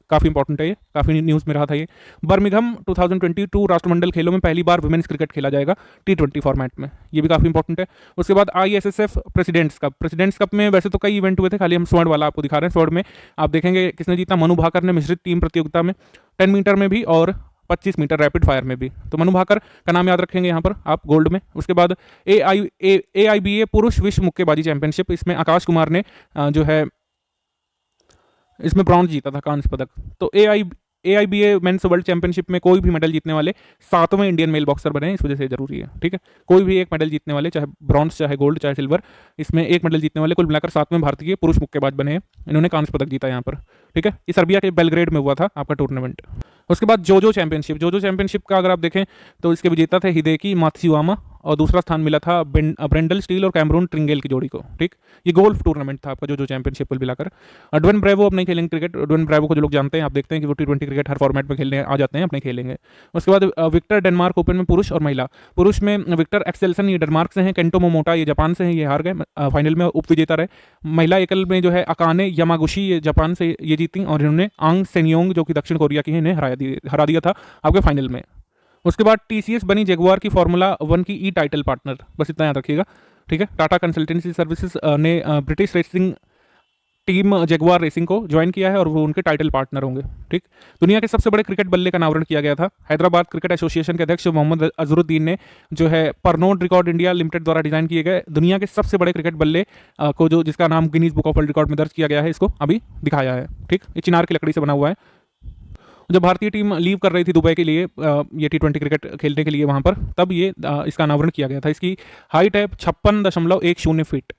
काफ़ी इंपॉर्टेंट है ये, काफ़ी न्यूज़ में रहा था ये। बर्मिंघम 2022 राष्ट्रमंडल खेलों में पहली बार वुमेन्स क्रिकेट खेला जाएगा T20 फॉर्मेट में, ये भी काफ़ी इंपॉर्टेंट है। उसके बाद ISSF प्रेसिडेंट्स कप में वैसे तो कई इवेंट हुए थे, खाली हम स्वर्ण वाला आपको दिखा रहे हैं। स्वर्ण में आप देखेंगे किसने जीता, मनु भाकर ने मिश्रित टीम प्रतियोगिता में 10 मीटर में भी और 25 मीटर रैपिड फायर में भी, तो मनु भाकर का नाम याद रखेंगे यहाँ पर आप गोल्ड में। उसके बाद AIBA पुरुष विश्व मुक्केबाजी चैंपियनशिप, इसमें आकाश कुमार ने जो है इसमें ब्रॉन्ज जीता था, कांस्य पदक। तो AIBA मेंस वर्ल्ड चैंपियनशिप में कोई भी मेडल जीतने वाले 7वें इंडियन मेल बॉक्सर बने हैं, इस वजह से जरूरी है, ठीक है। कोई भी एक मेडल जीतने वाले, चाहे ब्रॉन्ज चाहे गोल्ड चाहे सिल्वर, इसमें एक मेडल जीतने वाले कुल मिलाकर 7वें भारतीय पुरुष मुक्केबाज बने हैं, इन्होंने कांस्य पदक जीता यहाँ पर, ठीक है। ये सर्बिया के बेलग्रेड में हुआ था आपका टूर्नामेंट। उसके बाद जोजो चैंपियनशिप का अगर आप देखें तो इसके विजेता थे हिदेकी मात्सुयामा, और दूसरा स्थान मिला था ब्रेंडल स्टील और कैमरून ट्रिंगेल की जोड़ी को, ठीक। ये गोल्फ टूर्नामेंट था आपका जो चैंपियनशिप कुल मिलाकर। ड्वेन ब्रेवो अब नहीं खेलेंगे क्रिकेट, ड्वेन ब्रेवो को जो लोग जानते हैं, आप देखते हैं कि वो T20 क्रिकेट हर फॉर्मेट में खेलने आ जाते हैं, अपने खेलेंगे। उसके बाद विक्टर डेनमार्क ओपन में पुरुष और महिला, पुरुष में विक्टर एक्सेल्सन ये डेनमार्क से हैं, केंटो मोमोटा ये जापान से हैं, ये हार गए, फाइनल में उप विजेता रहे। महिला एकल में जो है अकाने यामागुची ये जापान से ये जीती, और इन्होंने आंग सेनियोंग जो कि दक्षिण कोरिया की है, इन्हें हरा दिया था आपके फाइनल में। उसके बाद TCS बनी जगुआर की फॉर्मूला 1 की ई टाइटल पार्टनर, बस इतना याद रखिएगा, ठीक है। टाटा कंसल्टेंसी सर्विसेज ने British racing team Jaguar racing को ज्वाइन किया है और वो उनके टाइटल पार्टनर होंगे, ठीक। दुनिया के सबसे बड़े क्रिकेट बल्ले का अनावरण किया गया था, हैदराबाद क्रिकेट एसोसिएशन के अध्यक्ष मोहम्मद अजहरुद्दीन ने जो है परनोड रिकॉर्ड इंडिया लिमिटेड द्वारा डिजाइन किए गए दुनिया के सबसे बड़े क्रिकेट बल्ले को, जो जिसका नाम Guinness book of world record में दर्ज किया गया है, इसको अभी दिखाया है, ठीक। ये चिनार की लकड़ी से बना हुआ है। जब भारतीय टीम लीव कर रही थी दुबई के लिए ये T20 क्रिकेट खेलने के लिए वहाँ पर, तब ये इसका अनावरण किया गया था। इसकी हाइट है 56.10 फीट।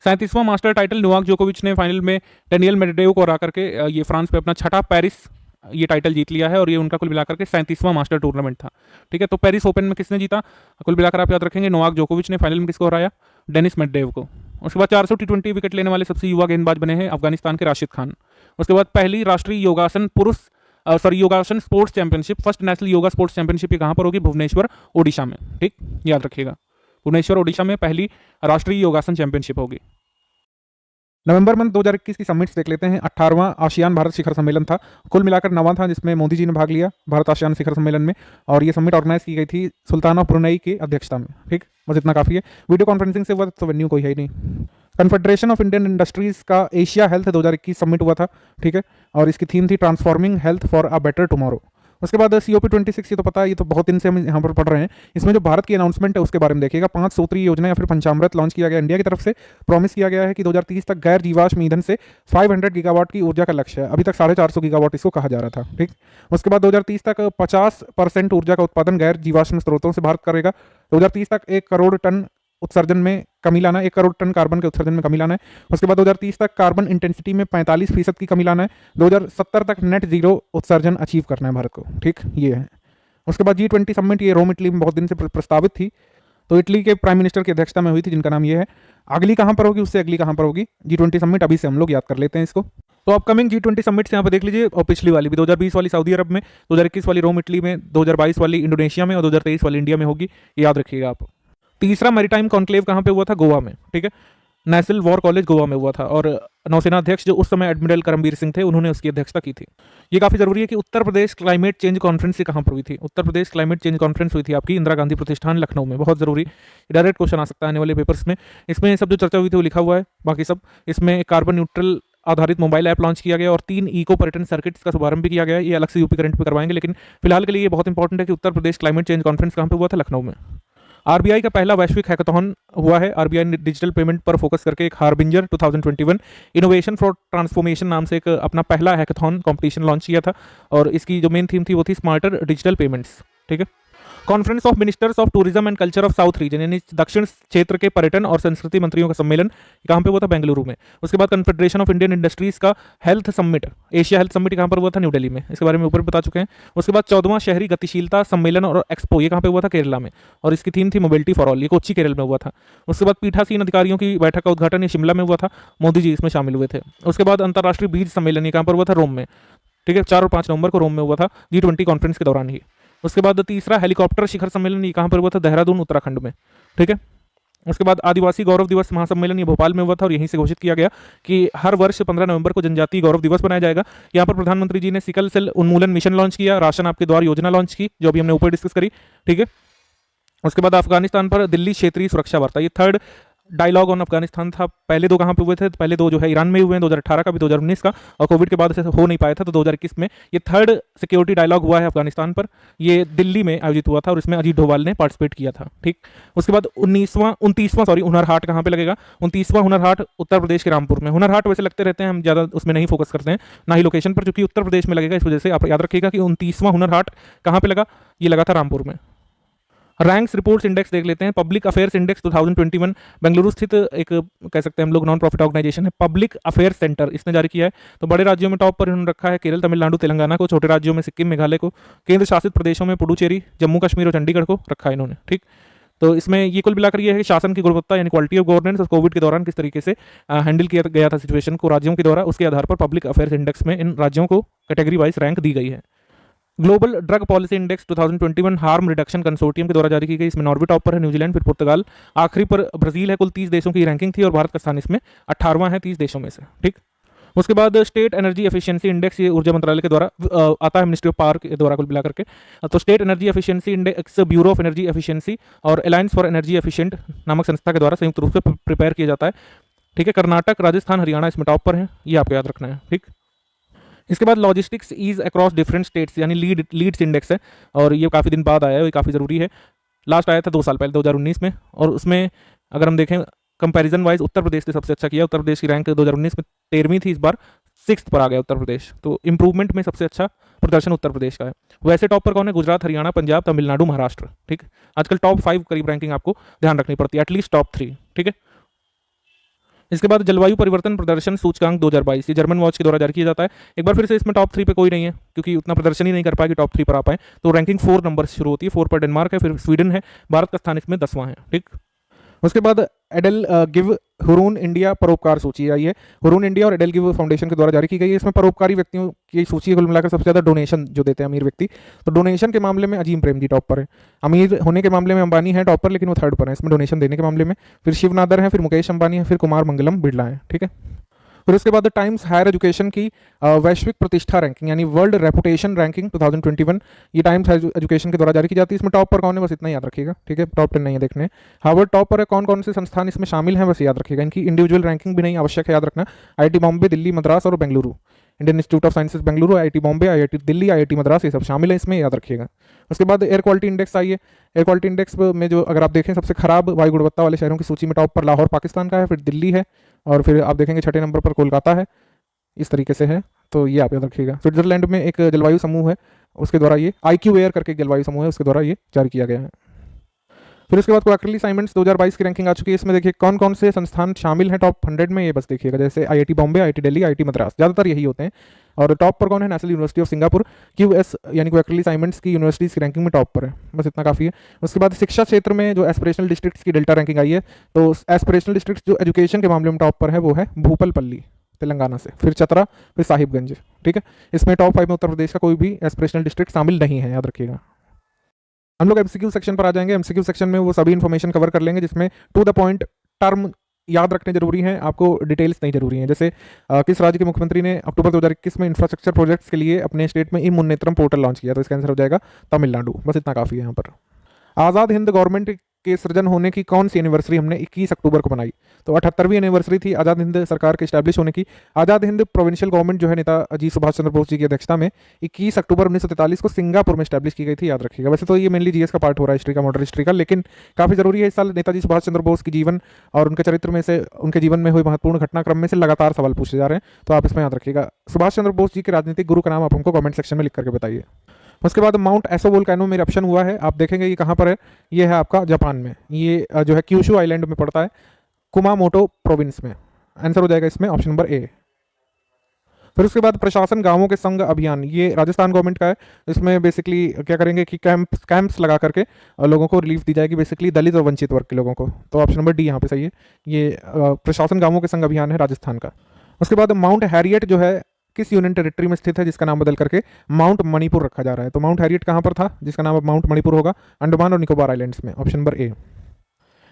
37वां मास्टर टाइटल नोवाक जोकोविच ने फाइनल में डेनियल मेडवेडेव को हरा करके ये फ्रांस पे अपना छठा पेरिस ये टाइटल जीत लिया है, और ये उनका कुल मिलाकर के 37वां मास्टर टूर्नामेंट था, ठीक है। तो पेरिस ओपन में किसने जीता, कुल मिलाकर आप याद रखेंगे नोवाक जोकोविच ने, फाइनल में किसको हराया, डेनिस मेडवेडेव को। उसके बाद 400 T20 विकेट लेने वाले सबसे युवा गेंदबाज बने हैं अफगानिस्तान के राशिद खान। उसके बाद पहली राष्ट्रीय योगासन sports championship, first national yoga sports championship, ये कहाँ पर होगी, भुवनेश्वर ओडिशा में, ठीक, याद रखिएगा, भुवनेश्वर ओडिशा में पहली राष्ट्रीय योगासन चैंपियनशिप होगी। नवंबर मंथ 2021 की समिट्स देख लेते हैं। 18वां आसियान भारत शिखर सम्मेलन था, कुल मिलाकर 9वां था, जिसमें मोदी जी ने भाग लिया भारत आसियान शिखर सम्मेलन में, और ये समिट ऑर्गेनाइज की गई थी सुल्तान ऑफ ब्रुनई की अध्यक्षता में, ठीक, बस इतना काफ़ी है। वीडियो कॉन्फ्रेंसिंग से हुआ तो वेन्यू कोई है ही नहीं। कन्फेडरेशन ऑफ इंडियन इंडस्ट्रीज का एशिया हेल्थ 2021 समिट हुआ था, ठीक है, और इसकी थीम थी transforming health for a better tomorrow. उसके बाद COP26, ये तो पता है, ये तो बहुत दिन से हम यहाँ पर पढ़ रहे हैं। इसमें जो भारत की अनाउंसमेंट है उसके बारे में देखिएगा। 5 सूत्री योजना या फिर पंचामृत लॉन्च किया गया इंडिया की तरफ से। प्रॉमिस किया गया है कि 2030 तक गैर जीवाश्म ईंधन से 500 गीगावाट की ऊर्जा का लक्ष्य है, अभी तक 450 गीगावाट इसको कहा जा रहा था, ठीक। उसके बाद 2030 तक 50% ऊर्जा का उत्पादन गैर जीवाश्म स्रोतों से भारत करेगा। 2030 तक 1 करोड़ टन उत्सर्जन में कमी लाना है, 1 करोड़ टन कार्बन के उत्सर्जन में कमी लाना है। उसके बाद 2030 तक कार्बन इंटेंसिटी में 45% की कमी लाना है। 2070 तक नेट जीरो उत्सर्जन अचीव करना है भारत को, ठीक, ये है। उसके बाद G20 समिट, ये रोम इटली में बहुत दिन से प्रस्तावित थी, तो इटली के प्राइम मिनिस्टर की अध्यक्षता में हुई थी, जिनका नाम ये है। अगली कहाँ पर होगी, उससे अगली कहाँ पर होगी, G20 समिट। अभी से हम लोग याद कर लेते हैं इसको। तो अपकमिंग G20 समिट्स यहाँ पर देख लीजिए, और पिछली वाली भी 2020 वाली सऊदी अरब में, 2021 वाली रोम इटली में, 2022 वाली इंडोनेशिया में और 2023 वाली इंडिया में होगी, ये याद रखिएगा आप। तीसरा मैरीटाइम कॉन्क्लेव कहाँ पे हुआ था, गोवा में, ठीक है। नेशनल वॉर कॉलेज गोवा में हुआ था, और नौसेना अध्यक्ष जो उस समय एडमिरल करमबीर सिंह थे, उन्होंने उसकी अध्यक्षता की थी। ये काफी जरूरी है कि Uttar Pradesh climate change conference से कहाँ पर हुई थी। Uttar Pradesh climate change conference हुई थी आपकी इंदिरा गांधी प्रतिष्ठान लखनऊ में। बहुत जरूरी, डायरेक्ट क्वेश्चन आ सकता है आने वाले पेपर्स में। इसमें सब जो चर्चा हुई थी वो लिखा हुआ है, बाकी सब। इसमें कार्बन न्यूट्रल आधारित मोबाइल ऐप लॉन्च किया गया और 3 इको पर्यटन सर्किट्स का शुभारंभ भी किया गया है। ये अलग से यूपी करंट पे करवाएंगे, लेकिन फिलहाल के लिए ये बहुत इंपॉर्टेंट है कि Uttar Pradesh climate change conference कहाँ पे हुआ था, लखनऊ में। आरबीआई का पहला वैश्विक हैकाथॉन हुआ है। आरबीआई ने डिजिटल पेमेंट पर फोकस करके एक हार्बिंजर 2021 इनोवेशन फॉर ट्रांसफॉर्मेशन नाम से एक अपना पहला हैकाथॉन कंपटीशन लॉन्च किया था, और इसकी जो मेन थीम थी वो थी स्मार्टर डिजिटल पेमेंट्स, ठीक है। Conference of ministers of tourism and culture of south region, यानी दक्षिण क्षेत्र के पर्यटन और संस्कृति मंत्रियों का सम्मेलन कहाँ पे हुआ था, बेंगलुरु में। उसके बाद कन्फेडरेशन ऑफ इंडियन इंडस्ट्रीज का health summit, Asia health summit कहाँ पर हुआ था, न्यू दिल्ली में। इसके बारे में ऊपर बता चुके हैं। उसके बाद 14वां शहरी गतिशीलता सम्मेलन और एक्सपो, ये कहाँ पे हुआ था, केरला में, और इसकी थीम थी मोबिलिटी फॉर ऑल, ये कोच्चि केरल में हुआ था। उसके बाद पीठासीन अधिकारियों की बैठक का उद्घाटन ये शिमला में हुआ था, मोदी जी इसमें शामिल हुए थे। उसके बाद अंतर्राष्ट्रीय बीज सम्मेलन ये कहाँ पर हुआ था, रोम में, ठीक है। 4 और 5 नवंबर को रोम में हुआ था, G20 कॉन्फ्रेंस के दौरान ही। उसके बाद तीसरा हेलीकॉप्टर शिखर सम्मेलन ये कहाँ पर हुआ था, देहरादून उत्तराखंड में, ठीक है। उसके बाद आदिवासी गौरव दिवस महासम्मेलन ये भोपाल में हुआ था, और यहीं से घोषित किया गया कि हर वर्ष 15 नवंबर को जनजातीय गौरव दिवस बनाया जाएगा। यहाँ पर प्रधानमंत्री जी ने सिकल सेल उन्मूलन मिशन लॉन्च किया, राशन आपके द्वार योजना लॉन्च की, जो अभी हमने ऊपर डिस्कस करी, ठीक है। उसके बाद अफगानिस्तान पर दिल्ली क्षेत्रीय सुरक्षा वार्ता, ये 3rd डायलॉग ऑन अफगानिस्तान था। पहले 2 कहाँ पे हुए थे, पहले 2 जो है ईरान में हुए हैं, 2018 का भी, 2019 का, और कोविड के बाद से हो नहीं पाया था, तो 2021 में ये 3rd सिक्योरिटी डायलॉग हुआ है अफगानिस्तान पर। ये दिल्ली में आयोजित हुआ था, और इसमें अजीत डोभाल ने पार्टिसिपेट किया था, ठीक। उसके बाद 29वां हुनर हाट कहाँ पे लगेगा, 29वां हुनर हाट उत्तर प्रदेश के रामपुर में। हुनर हाट वैसे लगते रहते हैं, हम ज़्यादा उसमें नहीं फोकस करते हैं, ना ही लोकेशन पर, क्योंकि उत्तर प्रदेश में लगेगा, इस वजह से आप याद रखिएगा कि 29वां हुनर हाट कहाँ पे लगा, ये लगा था रामपुर में। रैंक्स रिपोर्ट्स इंडेक्स देख लेते हैं। पब्लिक अफेयर्स इंडेक्स 2021 बेंगलुरु स्थित एक कह सकते हैं हम लोग नॉन प्रॉफिट ऑर्गेनाइजेशन है, पब्लिक अफेयर्स सेंटर, इसने जारी किया है। तो बड़े राज्यों में टॉप पर इन्होंने रखा है केरल, तमिलनाडु, तेलंगाना को। छोटे राज्यों में सिक्किम, मेघालय को। केंद्र शासित प्रदेशों में पुडुचेरी, जम्मू कश्मीर और चंडीगढ़ को रखा है इन्होंने, ठीक। तो इसमें ये कुल मिलाकर ये है कि शासन की गुणवत्ता यानी क्वालिटी ऑफ गवर्नेंस और कोविड के दौरान किस तरीके से हैंडल किया गया था सिचुएशन को राज्यों के द्वारा, उसके आधार पर पब्लिक अफेयर्स इंडेक्स में इन राज्यों को कैटेगरी वाइज रैंक दी गई है। Global drug policy index 2021 harm reduction consortium के द्वारा जारी की गई। इसमें नॉर्वे टॉप पर है, न्यूजीलैंड, फिर पुर्तगाल, आखिरी पर ब्राजील है। कुल 30 देशों की रैंकिंग थी और भारत का स्थान इसमें 18वां है 30 देशों में से, ठीक। उसके बाद स्टेट एनर्जी एफिशिएंसी इंडेक्स, ये ऊर्जा मंत्रालय के द्वारा आता है, मिनिस्ट्री ऑफ पावर के द्वारा कुल मिला करके। तो state energy efficiency index bureau of energy efficiency और अलायंस फॉर एनर्जी एफिशिएंट नामक संस्था के द्वारा संयुक्त रूप से प्रिपेयर किया जाता है, ठीक है। कर्नाटक, राजस्थान, हरियाणा इसमें टॉप पर है, ये आपको याद रखना है, ठीक। इसके बाद logistics ease across different states यानी लीड्स इंडेक्स है, और ये काफ़ी दिन बाद आया है, ये काफ़ी ज़रूरी है। लास्ट आया था 2 साल पहले 2019 में, और उसमें अगर हम देखें कंपैरिजन वाइज उत्तर प्रदेश ने सबसे अच्छा किया। उत्तर प्रदेश की रैंक 2019 में 13वीं थी, इस बार 6th पर आ गया उत्तर प्रदेश। तो इंप्रूवमेंट में सबसे अच्छा प्रदर्शन उत्तर प्रदेश का है। वैसे टॉप पर कौन है, गुजरात, हरियाणा, पंजाब, तमिलनाडु, महाराष्ट्र, ठीक। आजकल टॉप 5 करीब रैंकिंग आपको ध्यान रखनी पड़ती है, एटलीस्ट टॉप 3, ठीक है। इसके बाद जलवायु परिवर्तन प्रदर्शन सूचकांक 2022, ये जर्मन वॉच के द्वारा जारी किया जाता है। एक बार फिर से इसमें टॉप 3 पे कोई नहीं है, क्योंकि उतना प्रदर्शन ही नहीं कर पाए कि टॉप 3 पर आ पाए। तो रैंकिंग 4 नंबर से शुरू होती है, 4 पर डेनमार्क है, फिर स्वीडन है, भारत का स्थान इसमें 10वां है, ठीक। उसके बाद एडेल गिव हुरून इंडिया परोपकार सूची आई है। हुरून इंडिया और एडेल गिव फाउंडेशन के द्वारा जारी की गई है। इसमें परोपकारी व्यक्तियों की सूची कुल मिलाकर सबसे ज़्यादा डोनेशन जो देते हैं अमीर व्यक्ति, तो डोनेशन के मामले में अजीम प्रेम जी टॉप पर है। अमीर होने के मामले में अंबानी है टॉप पर, लेकिन वो 3rd पर है इसमें डोनेशन देने के मामले में। फिर शिव नादर है, फिर मुकेश अंबानी है, फिर कुमार मंगलम बिरला है, ठीक है। फिर उसके बाद टाइम्स हायर एजुकेशन की वैश्विक प्रतिष्ठा रैंकिंग यानी वर्ल्ड रेपुटेशन रैंकिंग 2021, ये टाइम्स हायर एजुकेशन के द्वारा जारी की जाती है। इसमें टॉप पर कौन है बस इतना याद रखिएगा, ठीक है। टॉप 10 नहीं है देखने। हार्वर्ड टॉप पर है। कौन कौन से संस्थान इसमें शामिल हैं बस याद रखिएगा। इनकी इंडिविजुअल रैंकिंग भी नहीं आवश्यक है, याद रखना। IIT बॉम्बे, दिल्ली, मद्रास और Bengaluru, Indian institute of sciences Bengaluru, IIT Bombay, IIT Delhi, IIT Madras, ये सब शामिल है इसमें, याद रखिएगा। उसके बाद एयर क्वालिटी इंडेक्स आई है। एयर क्वालिटी इंडेक्स में जो अगर आप देखें सबसे खराब वायु गुणवत्ता वाले शहरों की सूची में टॉप पर लाहौर पाकिस्तान का है, फिर दिल्ली है, और फिर आप देखेंगे 6ठे नंबर पर कोलकाता है, इस तरीके से है। तो ये आप याद रखिएगा। स्विट्जरलैंड में एक जलवायु समूह है, उसके द्वारा ये IQ एयर करके जलवायु समूह है, उसके द्वारा ये जारी किया गया है। फिर उसके बाद क्वार्टरली असाइनमेंट्स 2022 की रैंकिंग आ चुकी है। इसमें देखिए कौन कौन से संस्थान शामिल हैं टॉप 100 में, ये बस देखिएगा, जैसे IIT Bombay, IIT Delhi, IIT Madras, ज़्यादातर यही होते हैं। और टॉप पर कौन है? National university of Singapore, QS यानी क्वार्टरली असाइनमेंट्स की यूनिवर्सिटीज़ की रैंकिंग में टॉप पर है। बस इतना काफ़ी है। उसके बाद शिक्षा क्षेत्र में जो एस्पिरेशनल डिस्ट्रिक्ट्स की डेल्टा रैंकिंग आई है, तो एस्पिरेशनल डिस्ट्रिक्ट्स जो एजुकेशन के मामले में टॉप पर है वो है भूपलपल्ली तेलंगाना से, फिर चतरा, फिर साहिबगंज। ठीक है, इसमें टॉप 5 में उत्तर प्रदेश का कोई भी एस्पिरेशनल डिस्ट्रिक्ट शामिल नहीं है, याद रखिएगा। हम लोग एमसीक्यू सेक्शन पर आ जाएंगे। एमसीक्यू सेक्शन में वो सभी इन्फॉर्मेशन कवर कर लेंगे जिसमें टू द पॉइंट टर्म याद रखने जरूरी हैं, आपको डिटेल्स नहीं जरूरी हैं। जैसे किस राज्य के मुख्यमंत्री ने अक्टूबर 2021 में इंफ्रास्ट्रक्चर प्रोजेक्ट्स के लिए अपने स्टेट में ई मुन्नेत्रम पोर्टल लॉन्च किया, तो इसका आंसर हो जाएगा तमिलनाडु। बस इतना काफ़ी है यहाँ पर। आज़ाद हिंद गवर्नमेंट के सृजन होने की कौन सी एनिवर्सरी हमने 21 अक्टूबर को मनाई? तो 78वीं एनिवर्सरी थी आज़ाद हिंद सरकार के स्टैब्लिश होने की। आज़ाद हिंद प्रोविंशियल गवर्नमेंट जो है नेताजी सुभाष चंद्र बोस जी की अध्यक्षता में 21 अक्टूबर 1943 को सिंगापुर में स्टैब्लिश की गई थी, याद रखिएगा। वैसे तो ये मेनली जीएस का पार्ट हो रहा है, हिस्ट्री का, मॉडर्न हिस्ट्री का, लेकिन काफ़ी जरूरी है। इस साल नेताजी सुभाष चंद्र बोस की जीवन और उनके चरित्र में से, उनके जीवन में हुए महत्वपूर्ण घटनाक्रम में से लगातार सवाल पूछे जा रहे हैं, तो आप इसमें याद रखिएगा। सुभाष चंद्र बोस जी के राजनीतिक गुरु का नाम आप हमको कमेंट सेक्शन में लिख करके बताइए। उसके बाद माउंट एसो वोल्केनो में इरप्शन हुआ है, आप देखेंगे ये कहाँ पर है, ये है आपका जापान में, ये जो है क्यूशु आइलैंड में पड़ता है, कुमामोटो प्रोविंस में। आंसर हो जाएगा इसमें ऑप्शन नंबर ए। फिर उसके बाद प्रशासन गांवों के संग अभियान, ये राजस्थान गवर्नमेंट का है। इसमें बेसिकली क्या करेंगे कि कैंप्स लगा करके लोगों को रिलीफ दी जाएगी, बेसिकली दलित और वंचित वर्ग के लोगों को। तो ऑप्शन नंबर डी यहाँ पे सही है, ये प्रशासन गांवों के संग अभियान है राजस्थान का। उसके बाद माउंट हैरियट जो है किस यूनियन टेरिटरी में स्थित है, जिसका नाम बदल करके माउंट मणिपुर रखा जा रहा है? तो माउंट हैरियट कहाँ पर था, जिसका नाम अब माउंट मणिपुर होगा? अंडमान और निकोबार आइलैंड्स में, ऑप्शन नंबर ए।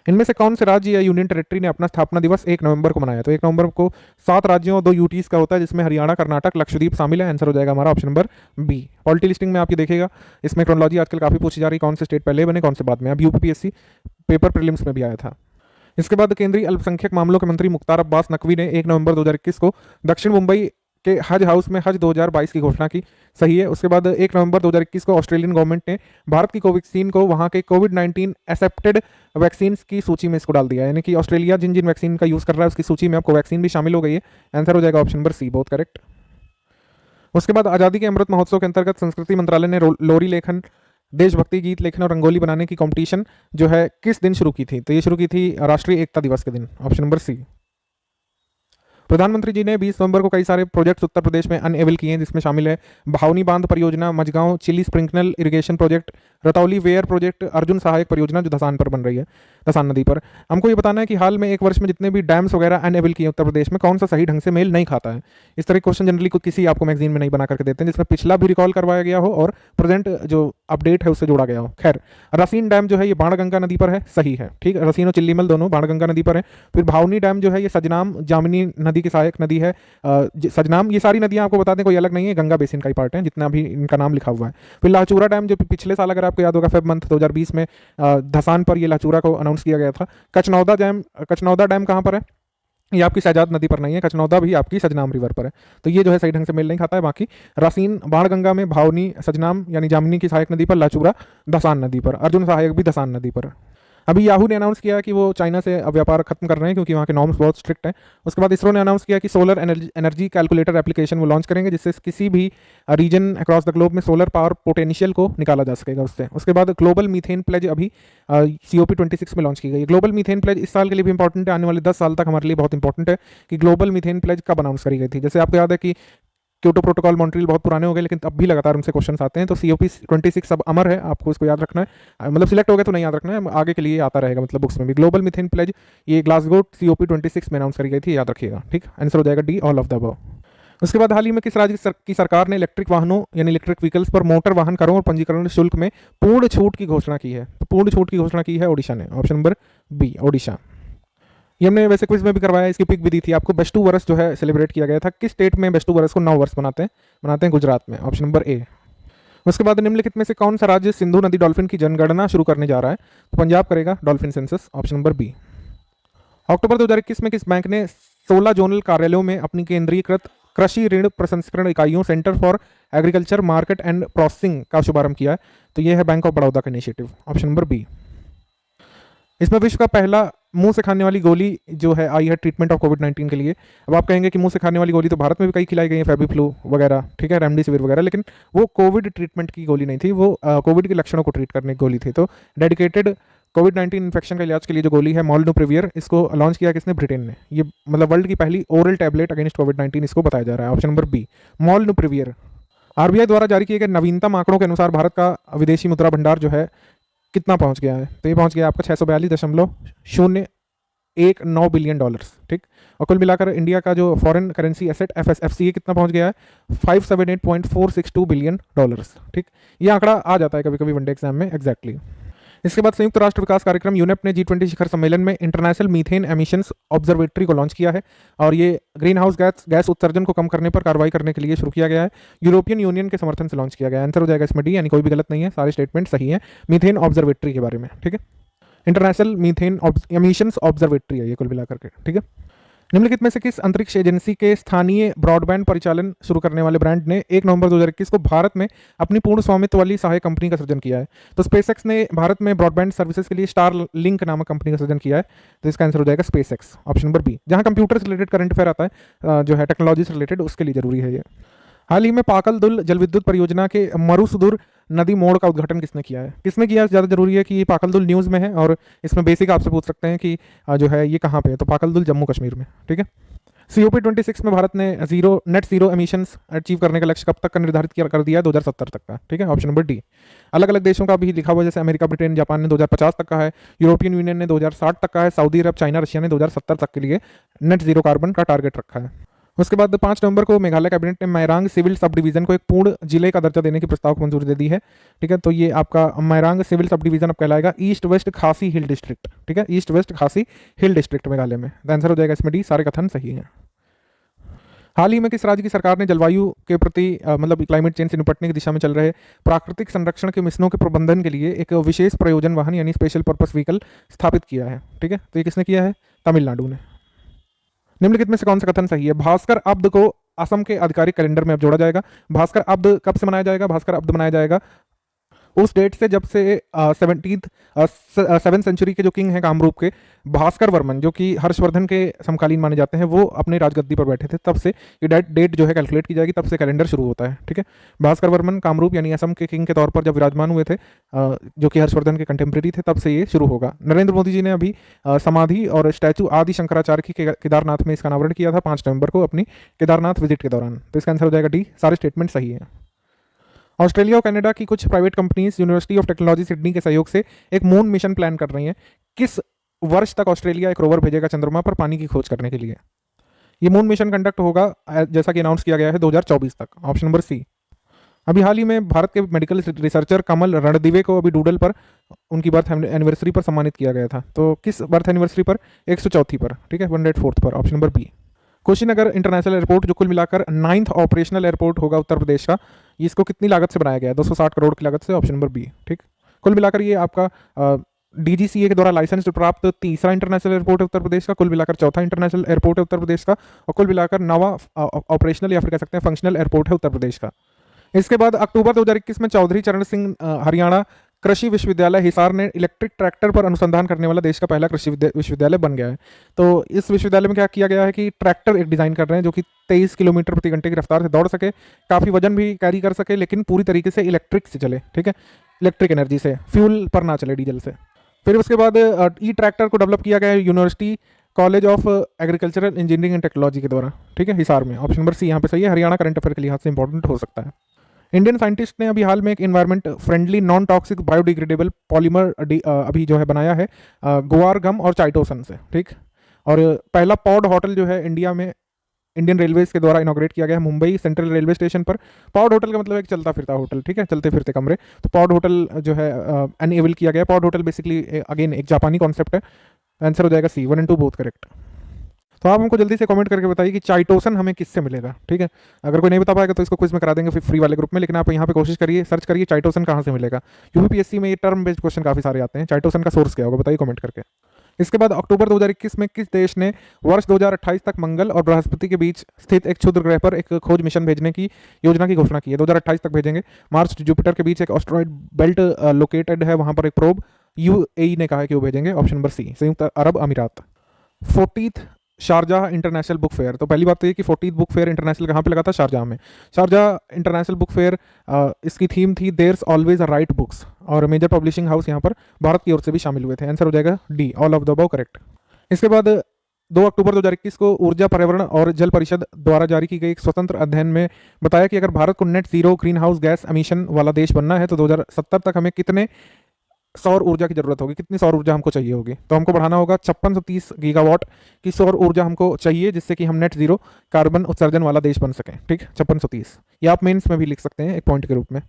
इनमें से कौन से राज्य या यूनियन टेरिटरी ने अपना स्थापना दिवस 1 नवंबर को मनाया? तो 1 नवंबर को 7 राज्यों और 2 यूटीज का होता है, जिसमें हरियाणा, कर्नाटक, लक्षद्वीप शामिल है। आंसर हो जाएगा हमारा option number B. Polity listing में आप ये देखिएगा, इसमें क्रोनोलॉजी आजकल काफ़ी पूछी जा रही है, कौन से स्टेट पहले बने, कौन से बाद में। अब यूपीपीएससी पेपर प्रीलिम्स में भी आया था। इसके बाद केंद्रीय अल्पसंख्यक मामलों के मंत्री मुख्तार अब्बास नकवी ने 1 नवंबर 2021 को दक्षिण मुंबई के हज हाउस में हज 2022 की घोषणा की, सही है। उसके बाद 1 नवंबर 2021 को ऑस्ट्रेलियन गवर्नमेंट ने भारत की कोवैक्सीन को वहां के कोविड-19 एक्सेप्टेड वैक्सीन की सूची में इसको डाल दिया, यानी कि ऑस्ट्रेलिया जिन जिन वैक्सीन का यूज़ कर रहा है उसकी सूची में अब कोवैक्सीन भी शामिल हो गई है। आंसर हो जाएगा ऑप्शन नंबर सी, बहुत करेक्ट। उसके बाद आज़ादी के अमृत महोत्सव के अंतर्गत संस्कृति मंत्रालय ने लोरी लेखन, देशभक्ति गीत लेखन और रंगोली बनाने की कंपटीशन जो है किस दिन शुरू की थी? तो ये शुरू की थी राष्ट्रीय एकता दिवस के दिन, ऑप्शन नंबर सी। प्रधानमंत्री जी ने 20 नवंबर को कई सारे प्रोजेक्ट्स उत्तर प्रदेश में अनएबल किए हैं, जिसमें शामिल है भावनी बांध परियोजना, Majhgaon chilli sprinkler irrigation project, Ratauli weir project, Arjun सहायक परियोजना जो धसान पर बन रही है, धसान नदी पर। हमको ये बताना है कि हाल में 1 वर्ष में जितने भी डैम्स वगैरह अनएबल किए उत्तर प्रदेश में, कौन सा सही ढंग से मेल नहीं खाता है? इस तरह के क्वेश्चन जनरली किसी आपको मैगजीन में नहीं बना करके देते हैं, जिसमें पिछला भी रिकॉल करवाया गया हो और प्रेजेंट जो अपडेट है उससे जोड़ा गया हो। खैर, रसीन डैम जो है ये बाणगंगा नदी पर है, सही है, ठीक। रसीन और चिल्लीमल दोनों बाणगंगा नदी पर है। फिर भावनी डैम जो है ये सजनाम जामिनी नदी की सहायक नदी है, सजनाम। ये सारी नदियां आपको बता दें कोई अलग नहीं है, गंगा बेसिन का ही पार्ट है, जितना भी इनका नाम लिखा हुआ है। फिर लाचूरा डैम जो पिछले साल अगर आपको याद होगा फेब मंथ 2020 में धसान पर ये लाचूरा को अनाउंस किया गया था। कचनौदा डैम कहाँ पर है? ये आपकी शहजाद नदी पर नहीं है, कचनौदा भी आपकी सजनाम रिवर पर है। तो ये जो है सही ढंग से मेल नहीं खाता है। बाकी रासीन बाणगंगा में, भावनी सजनाम यानी जामिनी की सहायक नदी पर, लाचूरा धसान नदी पर, अर्जुन सहायक भी धसान नदी पर। अभी याहू ने अनाउंस किया कि वो चाइना से अब व्यापार खत्म कर रहे हैं क्योंकि वहाँ के नॉर्म्स बहुत स्ट्रिक्ट हैं। उसके बाद इसरो ने अनाउंस किया कि सोलर एनर्जी कैलकुलेटर एप्लीकेशन वो लॉन्च करेंगे, जिससे किसी भी रीजन अक्रॉस द ग्लोब में सोलर पावर पोटेंशियल को निकाला जा सकेगा उससे। उसके बाद ग्लोबल मीथेन प्लेज अभी COP26 में लॉन्च की गई है। ग्लोबल मीथेन प्लेज इस साल के लिए भी इंपॉर्टेंट है, आने वाले 10 साल तक हमारे लिए बहुत इंपॉर्टेंट है कि ग्लोबल मीथेन प्लेज कब अनाउंस करी गई थी। जैसे आपको याद है कि क्योटो प्रोटोकॉल मॉन्ट्रियल बहुत पुराने हो गए, लेकिन अब भी लगातार उनसे क्वेश्चन आते हैं। तो COP26 अब अमर है, आपको इसको याद रखना है, मतलब सिलेक्ट हो गया तो नहीं याद रखना है, आगे के लिए आता रहेगा, मतलब बुक्स में भी। ग्लोबल मीथेन प्लेज ये ग्लासगो COP26 में अनाउंस करी गई थी, याद रखिएगा, ठीक। आंसर हो जाएगा D, all of the above. उसके बाद हाल ही में किस राज्य की सरकार ने इलेक्ट्रिक वाहनों यानी इलेक्ट्रिक व्हीकल्स पर मोटर वाहन करों और पंजीकरण शुल्क में पूर्ण छूट की घोषणा की है? तो पूर्ण छूट की घोषणा की है ओडिशा ने, ऑप्शन नंबर बी, ओडिशा। ये हमने वैसे क्विज में भी करवाया, इसकी पिक भी दी थी आपको। बेस्टू वर्ष जो है सेलिब्रेट किया गया था, किस स्टेट में बेस्टू वर्ष को 9 वर्ष मनाते हैं गुजरात में, ऑप्शन नंबर ए। उसके बाद निम्नलिखित में से कौन सा राज्य सिंधु नदी डॉल्फिन की जनगणना शुरू करने जा रहा है? तो पंजाब करेगा dolphin census, option number B. October 2021 में किस बैंक ने 16 जोनल कार्यालयों में अपनी केंद्रीकृत कृषि ऋण प्रसंस्करण इकाइयों centre for agriculture market and processing का शुभारंभ किया है? तो यह है बैंक ऑफ बड़ौदा का इनिशिएटिव, ऑप्शन नंबर बी। इसमें विश्व का पहला मुंह से खाने वाली गोली जो है आई है ट्रीटमेंट ऑफ कोविड-19 के लिए। अब आप कहेंगे कि मुंह से खाने वाली गोली तो भारत में भी कई खिलाई गई है, फेबिफ्लू वगैरह, ठीक है, रेमडेसिविर वगैरह, लेकिन वो कोविड ट्रीटमेंट की गोली नहीं थी, वो कोविड के लक्षणों को ट्रीट करने की गोली थी। तो डेडिकेटेड कोविड-19 इन्फेक्शन का इलाज के लिए जो गोली है मोलनुपिरेविर, इसको लॉन्च किया किसने? ब्रिटेन ने। ये मतलब वर्ल्ड की पहली ओरल टैबलेट अगेंस्ट कोविड-19 इसको बताया जा रहा है। Option number B molnupiravir. RBI द्वारा जारी किए गए नवीनतम आंकड़ों के अनुसार भारत का विदेशी मुद्रा भंडार जो है कितना पहुंच गया है? तो ये पहुंच गया आपका 642.019 बिलियन डॉलर्स, ठीक। और कुल मिलाकर इंडिया का जो फॉरेन करेंसी एसेट FSFCA कितना पहुंच गया है? 578.462 बिलियन डॉलर्स, ठीक। ये आंकड़ा आ जाता है कभी कभी वनडे एग्जाम में एग्जैक्टली। इसके बाद संयुक्त राष्ट्र विकास कार्यक्रम यूनेप ने G20 शिखर सम्मेलन में इंटरनेशनल मीथेन एमिशंस ऑब्जर्वेटरी को लॉन्च किया है और ये ग्रीन हाउस गैस उत्सर्जन को कम करने पर कार्रवाई करने के लिए शुरू किया गया है। यूरोपियन यूनियन के समर्थन से लॉन्च किया गया है। आंसर हो जाएगा इसमें डी, यानी कोई भी गलत नहीं है, सारे स्टेटमेंट सही है मीथेन ऑब्जर्वेटरी के बारे में, ठीक है। इंटरनेशनल मीथेन एमिशंस ऑब्जर्वेटरी है ये कुल मिलाकर के, ठीक है। निम्नलिखित में से किस अंतरिक्ष एजेंसी के स्थानीय ब्रॉडबैंड परिचालन शुरू करने वाले ब्रांड ने 1 नवंबर 2021 को भारत में अपनी पूर्ण स्वामित्व वाली सहायक कंपनी का सृजन किया है? तो स्पेसएक्स ने भारत में ब्रॉडबैंड सर्विसेज के लिए स्टार लिंक नामक कंपनी का सृजन किया है। तो इसका आंसर हो जाएगा स्पेसएक्स, ऑप्शन नंबर बी। जहां कंप्यूटर से रिलेटेड करंट अफेयर आता है जो है टेक्नोलॉजी से रिलेटेड, उसके लिए जरूरी है ये। हाल ही में पाकल-दुल जल विद्युत परियोजना के मरुसुदूर नदी मोड़ का उद्घाटन किसने किया है? किसने किया है ज़्यादा जरूरी है कि ये पाकल-दुल न्यूज़ में है और इसमें बेसिक आपसे पूछ सकते हैं कि जो है ये कहाँ पे है? तो पाकल-दुल जम्मू कश्मीर में, ठीक है। COP26 में भारत ने नेट जीरो एमिशंस अचीव करने का लक्ष्य कब तक का निर्धारित कर दिया है? 2070 तक का, ठीक है। Option number D. अलग अलग देशों का भी लिखा हुआ, जैसे अमेरिका, ब्रिटेन, जापान ने 2050 तक का है, यूरोपियन यूनियन ने 2060 तक का है, सऊदी अरब, चाइना, रशिया ने 2070 तक के लिए नेट जीरो कार्बन का टारगेट रखा है। उसके बाद 5 नवंबर को मेघालय कैबिनेट ने मैरांग सिविल सब डिवीजन को एक पूर्ण जिले का दर्जा देने के प्रस्ताव को मंजूरी दे दी है, ठीक है। तो ये आपका मैरांग सिविल सब डिवीजन अब कहलाएगा ईस्ट वेस्ट खासी हिल डिस्ट्रिक्ट, ठीक है। ईस्ट वेस्ट खासी हिल डिस्ट्रिक्ट मेघालय में। आंसर हो जाएगा इसमें डी, सारे कथन सही हैं। हाल ही में किस राज्य की सरकार ने जलवायु के प्रति मतलब क्लाइमेट चेंज से निपटने की दिशा में चल रहे प्राकृतिक संरक्षण के मिशनों के प्रबंधन के लिए एक विशेष प्रयोजन वाहन यानी स्पेशल पर्पस व्हीकल स्थापित किया है, ठीक है। तो ये किसने किया है? तमिलनाडु ने। निम्नलिखित में से कौन सा कथन सही है? भास्कर अब्द को असम के आधिकारिक कैलेंडर में अब जोड़ा जाएगा। भास्कर अब्द कब से मनाया जाएगा? भास्कर अब्द मनाया जाएगा उस डेट से जब से 7th सेंचुरी के जो किंग हैं कामरूप के भास्कर वर्मन, जो कि हर्षवर्धन के समकालीन माने जाते हैं, वो अपने राजगद्दी पर बैठे थे, तब से ये डेट जो है कैलकुलेट की जाएगी, तब से कैलेंडर शुरू होता है, ठीक है। भास्कर वर्मन कामरूप यानी असम के किंग के तौर पर जब विराजमान हुए थे, जो कि हर्षवर्धन के कंटेम्प्रेरी थे, तब से ये शुरू होगा। नरेंद्र मोदी जी ने अभी समाधि और स्टैचू आदि शंकराचार्य की केदारनाथ में इसका अनावरण किया था 5 नवंबर को अपनी केदारनाथ विजिट के दौरान। तो इसका आंसर हो जाएगा डी, सारे स्टेटमेंट सही है। ऑस्ट्रेलिया और कनाडा की कुछ private companies university of technology Sydney के सहयोग से एक मून मिशन प्लान कर रही हैं। किस वर्ष तक ऑस्ट्रेलिया एक रोवर भेजेगा चंद्रमा पर पानी की खोज करने के लिए? ये मून मिशन कंडक्ट होगा जैसा कि अनाउंस किया गया है 2024 तक, ऑप्शन नंबर सी। अभी हाल ही में भारत के मेडिकल रिसर्चर कमल रणदिवे को अभी डूडल पर उनकी बर्थ एनिवर्सरी पर सम्मानित किया गया था। तो किस बर्थ एनिवर्सरी पर? 104 पर, ठीक है, 104 पर, option number B. Kushinagar international airport जो कुल मिलाकर 9th ऑपरेशनल एयरपोर्ट होगा उत्तर प्रदेश का, इसको कितनी लागत से बनाया गया है? 260 करोड़ की लागत से, ऑप्शन नंबर बी, ठीक। कुल मिलाकर ये आपका DGCA के द्वारा लाइसेंस प्राप्त तीसरा इंटरनेशनल एयरपोर्ट है उत्तर प्रदेश का, कुल मिलाकर चौथा इंटरनेशनल एयरपोर्ट है उत्तर प्रदेश का, और कुल मिलाकर 9वां ऑपरेशनल या फिर कह सकते हैं फंक्शनल एयरपोर्ट है उत्तर प्रदेश का। इसके बाद अक्टूबर 2021 में चौधरी चरण सिंह हरियाणा कृषि विश्वविद्यालय हिसार ने इलेक्ट्रिक ट्रैक्टर पर अनुसंधान करने वाला देश का पहला कृषि विश्वविद्यालय बन गया है। तो इस विश्वविद्यालय में क्या किया गया है कि ट्रैक्टर एक डिज़ाइन कर रहे हैं जो कि 23 किलोमीटर प्रति घंटे की रफ्तार से दौड़ सके, काफ़ी वजन भी कैरी कर सके, लेकिन पूरी तरीके से इलेक्ट्रिक से चले, ठीक है, इलेक्ट्रिक एनर्जी से, फ्यूल पर ना चले, डीजल से। फिर उसके बाद ई ट्रैक्टर को डेवलप किया गया है university college of agricultural engineering and technology के द्वारा, ठीक है, हिसार में। ऑप्शन नंबर सी यहाँ पे सही है, हरियाणा करंट अफेयर के लिहाज से इंपॉर्टेंट हो सकता है। इंडियन साइंटिस्ट ने अभी हाल में एक environment friendly non toxic biodegradable polymer अभी जो है बनाया है गुआर गम और चाइटोसन से, ठीक। और पहला पॉड होटल जो है इंडिया में इंडियन रेलवेज के द्वारा इनॉग्रेट किया गया है मुंबई सेंट्रल रेलवे स्टेशन पर। पॉड होटल का मतलब एक चलता फिरता होटल, ठीक है, चलते फिरते कमरे। तो पॉड होटल जो है एनेबल किया गया। पॉड होटल बेसिकली अगेन एक जापानी कॉन्सेप्ट है। आंसर हो जाएगा सी, 1 और 2 बोथ करेक्ट। तो आप हमको जल्दी से कमेंट करके बताइए कि चाइटोसन हमें किससे मिलेगा, ठीक है। अगर कोई नहीं बता पाएगा तो इसको क्विज में करा देंगे फिर फ्री वाले ग्रुप में, लेकिन आप यहाँ पे कोशिश करिए, सर्च करिए चाइटोसन कहाँ से मिलेगा। यूपीएससी में ये टर्म बेस्ड क्वेश्चन काफी सारे आते हैं। चाइटोसन का सोर्स क्या होगा बताइए कमेंट करके। इसके बाद अक्टूबर 2021 में किस देश ने वर्ष 2028 तक मंगल और बृहस्पति के बीच स्थित एक क्षुद्र ग्रह पर एक खोज मिशन भेजने की योजना की घोषणा की है? 2028 तक भेजेंगे। मार्स जुपिटर के बीच एक एस्टेरॉयड बेल्ट लोकेटेड है, वहां पर एक प्रोब यूएई ने कहा है कि वो भेजेंगे। ऑप्शन नंबर सी, संयुक्त अरब अमीरात। 40th Sharjah international book fair. तो पहली बात तो ये कि 40th बुक फेयर इंटरनेशनल कहाँ पे लगा था? शारजाह में। शारजाह इंटरनेशनल बुक फेयर, इसकी थीम थी there's always a right books, और मेजर पब्लिशिंग हाउस यहाँ पर भारत की ओर से भी शामिल हुए थे। आंसर हो जाएगा D, all of the above correct. इसके बाद 2 अक्टूबर 2021 को ऊर्जा पर्यावरण और जल परिषद द्वारा जारी की गई एक स्वतंत्र अध्ययन में बताया कि अगर भारत को net zero green house gas emission वाला देश बनना है तो 2070 तक हमें कितने सौर ऊर्जा की जरूरत होगी, कितनी सौर ऊर्जा हमको चाहिए होगी। तो हमको बढ़ाना होगा 5630 गीगावाट की सौर ऊर्जा हमको चाहिए, जिससे कि हम नेट जीरो कार्बन उत्सर्जन वाला देश बन सकें। ठीक, 5630। ये आप मेंस में भी लिख सकते हैं एक पॉइंट के रूप में।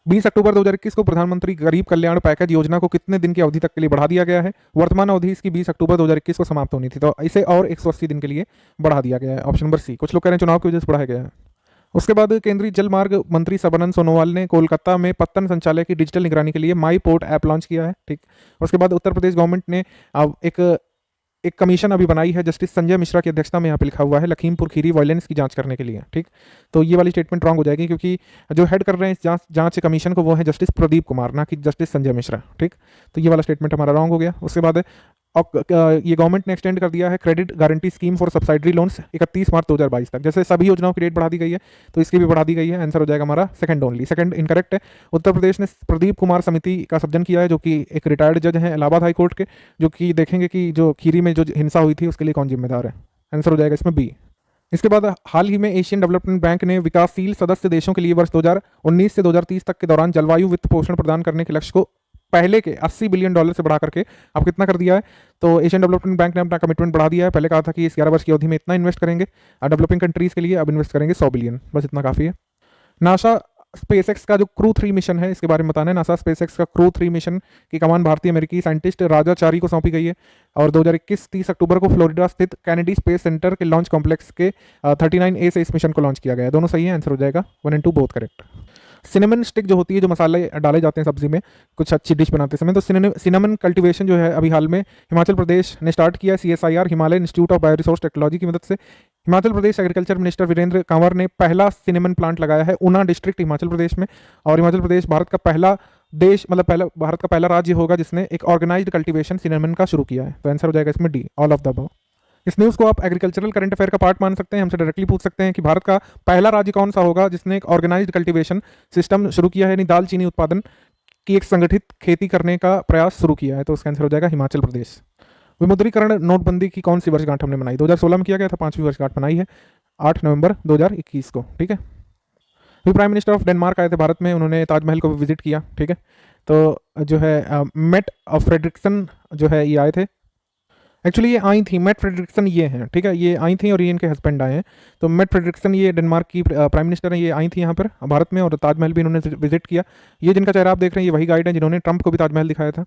20 अक्टूबर 2021 को प्रधानमंत्री गरीब कल्याण पैकेज योजना को कितने दिन की अवधि तक के लिए बढ़ा दिया गया है? वर्तमान अवधि इसकी 20 अक्टूबर 2021 को समाप्त होनी थी, तो इसे और 180 दिन के लिए बढ़ा दिया गया है। Option number C. कुछ लोग कह रहे हैं चुनाव की वजह से बढ़ाया गया है। उसके बाद केंद्रीय जल मार्ग मंत्री सर्बानंद सोनोवाल ने कोलकाता में पत्तन संचालय की डिजिटल निगरानी के लिए माई पोर्ट ऐप लॉन्च किया है। ठीक, उसके बाद उत्तर प्रदेश गवर्नमेंट ने एक कमीशन अभी बनाई है, जस्टिस संजय मिश्रा की अध्यक्षता में यहाँ पे लिखा हुआ है, लखीमपुर खीरी वायलेंस की जांच करने के लिए। ठीक, तो ये वाली स्टेटमेंट रॉन्ग हो जाएगी, क्योंकि जो हेड कर रहे हैं इस जांच कमीशन को वो है जस्टिस प्रदीप कुमार, ना कि जस्टिस संजय मिश्रा। ठीक, तो ये वाला स्टेटमेंट हमारा रॉन्ग हो गया। उसके बाद ये गवर्नमेंट ने एक्सटेंड कर दिया है credit guarantee scheme for subsidiary loans 31 मार्च 2022 तक। जैसे सभी योजनाओं की डेट बढ़ा दी गई है, तो इसकी भी बढ़ा दी गई है। आंसर हो जाएगा हमारा सेकंड ओनली। सेकंड इनकरेक्ट है। उत्तर प्रदेश ने प्रदीप कुमार समिति का सृजन किया है, जो कि एक रिटायर्ड जज हैं इलाहाबाद हाई कोर्ट के, जो कि देखेंगे कि जो खीरी में जो हिंसा हुई थी उसके लिए कौन जिम्मेदार है। आंसर हो जाएगा इसमें बी। इसके बाद हाल ही में एशियन डेवलपमेंट बैंक ने विकासशील सदस्य देशों के लिए वर्ष 2019 से 2030 तक के दौरान जलवायु वित्त पोषण प्रदान करने के लक्ष्य को पहले के $80 बिलियन से बढ़ा करके अब कितना कर दिया है? तो एशियन डेवलपमेंट बैंक ने अपना कमिटमेंट बढ़ा दिया है। पहले कहा था कि इस 11 वर्ष की अवधि में इतना इन्वेस्ट करेंगे डेवलपिंग कंट्रीज के लिए, अब इन्वेस्ट करेंगे 100 बिलियन, बस इतना काफ़ी है। नासा स्पेसएक्स का जो क्रू 3 मिशन है, इसके बारे में बताना है। नासा स्पेसएक्स का क्रू 3 मिशन की कमान भारतीय अमेरिकी साइंटिस्ट राजा चारी को सौंपी गई है, और 2021 30 अक्टूबर को फ्लोरिडा स्थित कैनेडी स्पेस सेंटर के लॉन्च कॉम्प्लेक्स के 39A से इस मिशन को लॉन्च किया गया है। दोनों सही है, आंसर हो जाएगा 1 और 2 बोथ करेक्ट। सिनेमन स्टिक जो होती है, जो मसाले डाले जाते हैं सब्जी में कुछ अच्छी डिश बनाते समय, तो सिनेमन कल्टीवेशन जो है अभी हाल में हिमाचल प्रदेश ने स्टार्ट किया है। CSIR Himalaya institute of bioresource technology की मदद से हिमाचल प्रदेश एग्रीकल्चर मिनिस्टर वीरेंद्र कंवर ने पहला सिनेमन प्लांट लगाया है ऊना डिस्ट्रिक्ट हिमाचल प्रदेश में। और हिमाचल प्रदेश भारत का पहला देश, मतलब भारत का पहला राज्य होगा जिसने एक ऑर्गेनाइज्ड कल्टीवेशन सिनेमन का शुरू किया है। तो आंसर हो जाएगा इसमें D, all of the above. इस न्यूज़ को आप एग्रीकल्चरल करंट अफेयर का पार्ट मान सकते हैं। हमसे डायरेक्टली पूछ सकते हैं कि भारत का पहला राज्य कौन सा होगा जिसने एक ऑर्गेनाइज्ड कल्टीवेशन सिस्टम शुरू किया है, यानी दाल चीनी उत्पादन की एक संगठित खेती करने का प्रयास शुरू किया है। तो उसका आंसर हो जाएगा हिमाचल प्रदेश। विमुद्रीकरण नोटबंदी की कौन सी वर्षगांठ हमने मनाई? 2016 में किया गया था, 5वीं वर्षगांठ मनाई है 8 नवंबर 2021 को। ठीक है, अभी प्राइम मिनिस्टर ऑफ डेनमार्क आए थे भारत में, उन्होंने ताजमहल को विजिट किया। ठीक है, तो जो है मेट फ्रेडरिक्सन जो है ये आए थे, एक्चुअली ये आई थी, मेट फ्रेडरिक्सन ये हैं। ठीक है, ये आई थी और ये इनके हस्बैंड आए हैं। तो मेट फ्रेडरिक्सन ये डेनमार्क की प्राइम मिनिस्टर हैं, ये आई थी यहाँ पर भारत में और ताजमहल भी इन्होंने विजिट किया। ये जिनका चेहरा आप देख रहे हैं ये वही गाइड हैं जिन्होंने ट्रंप को भी ताजमहल दिखाया था।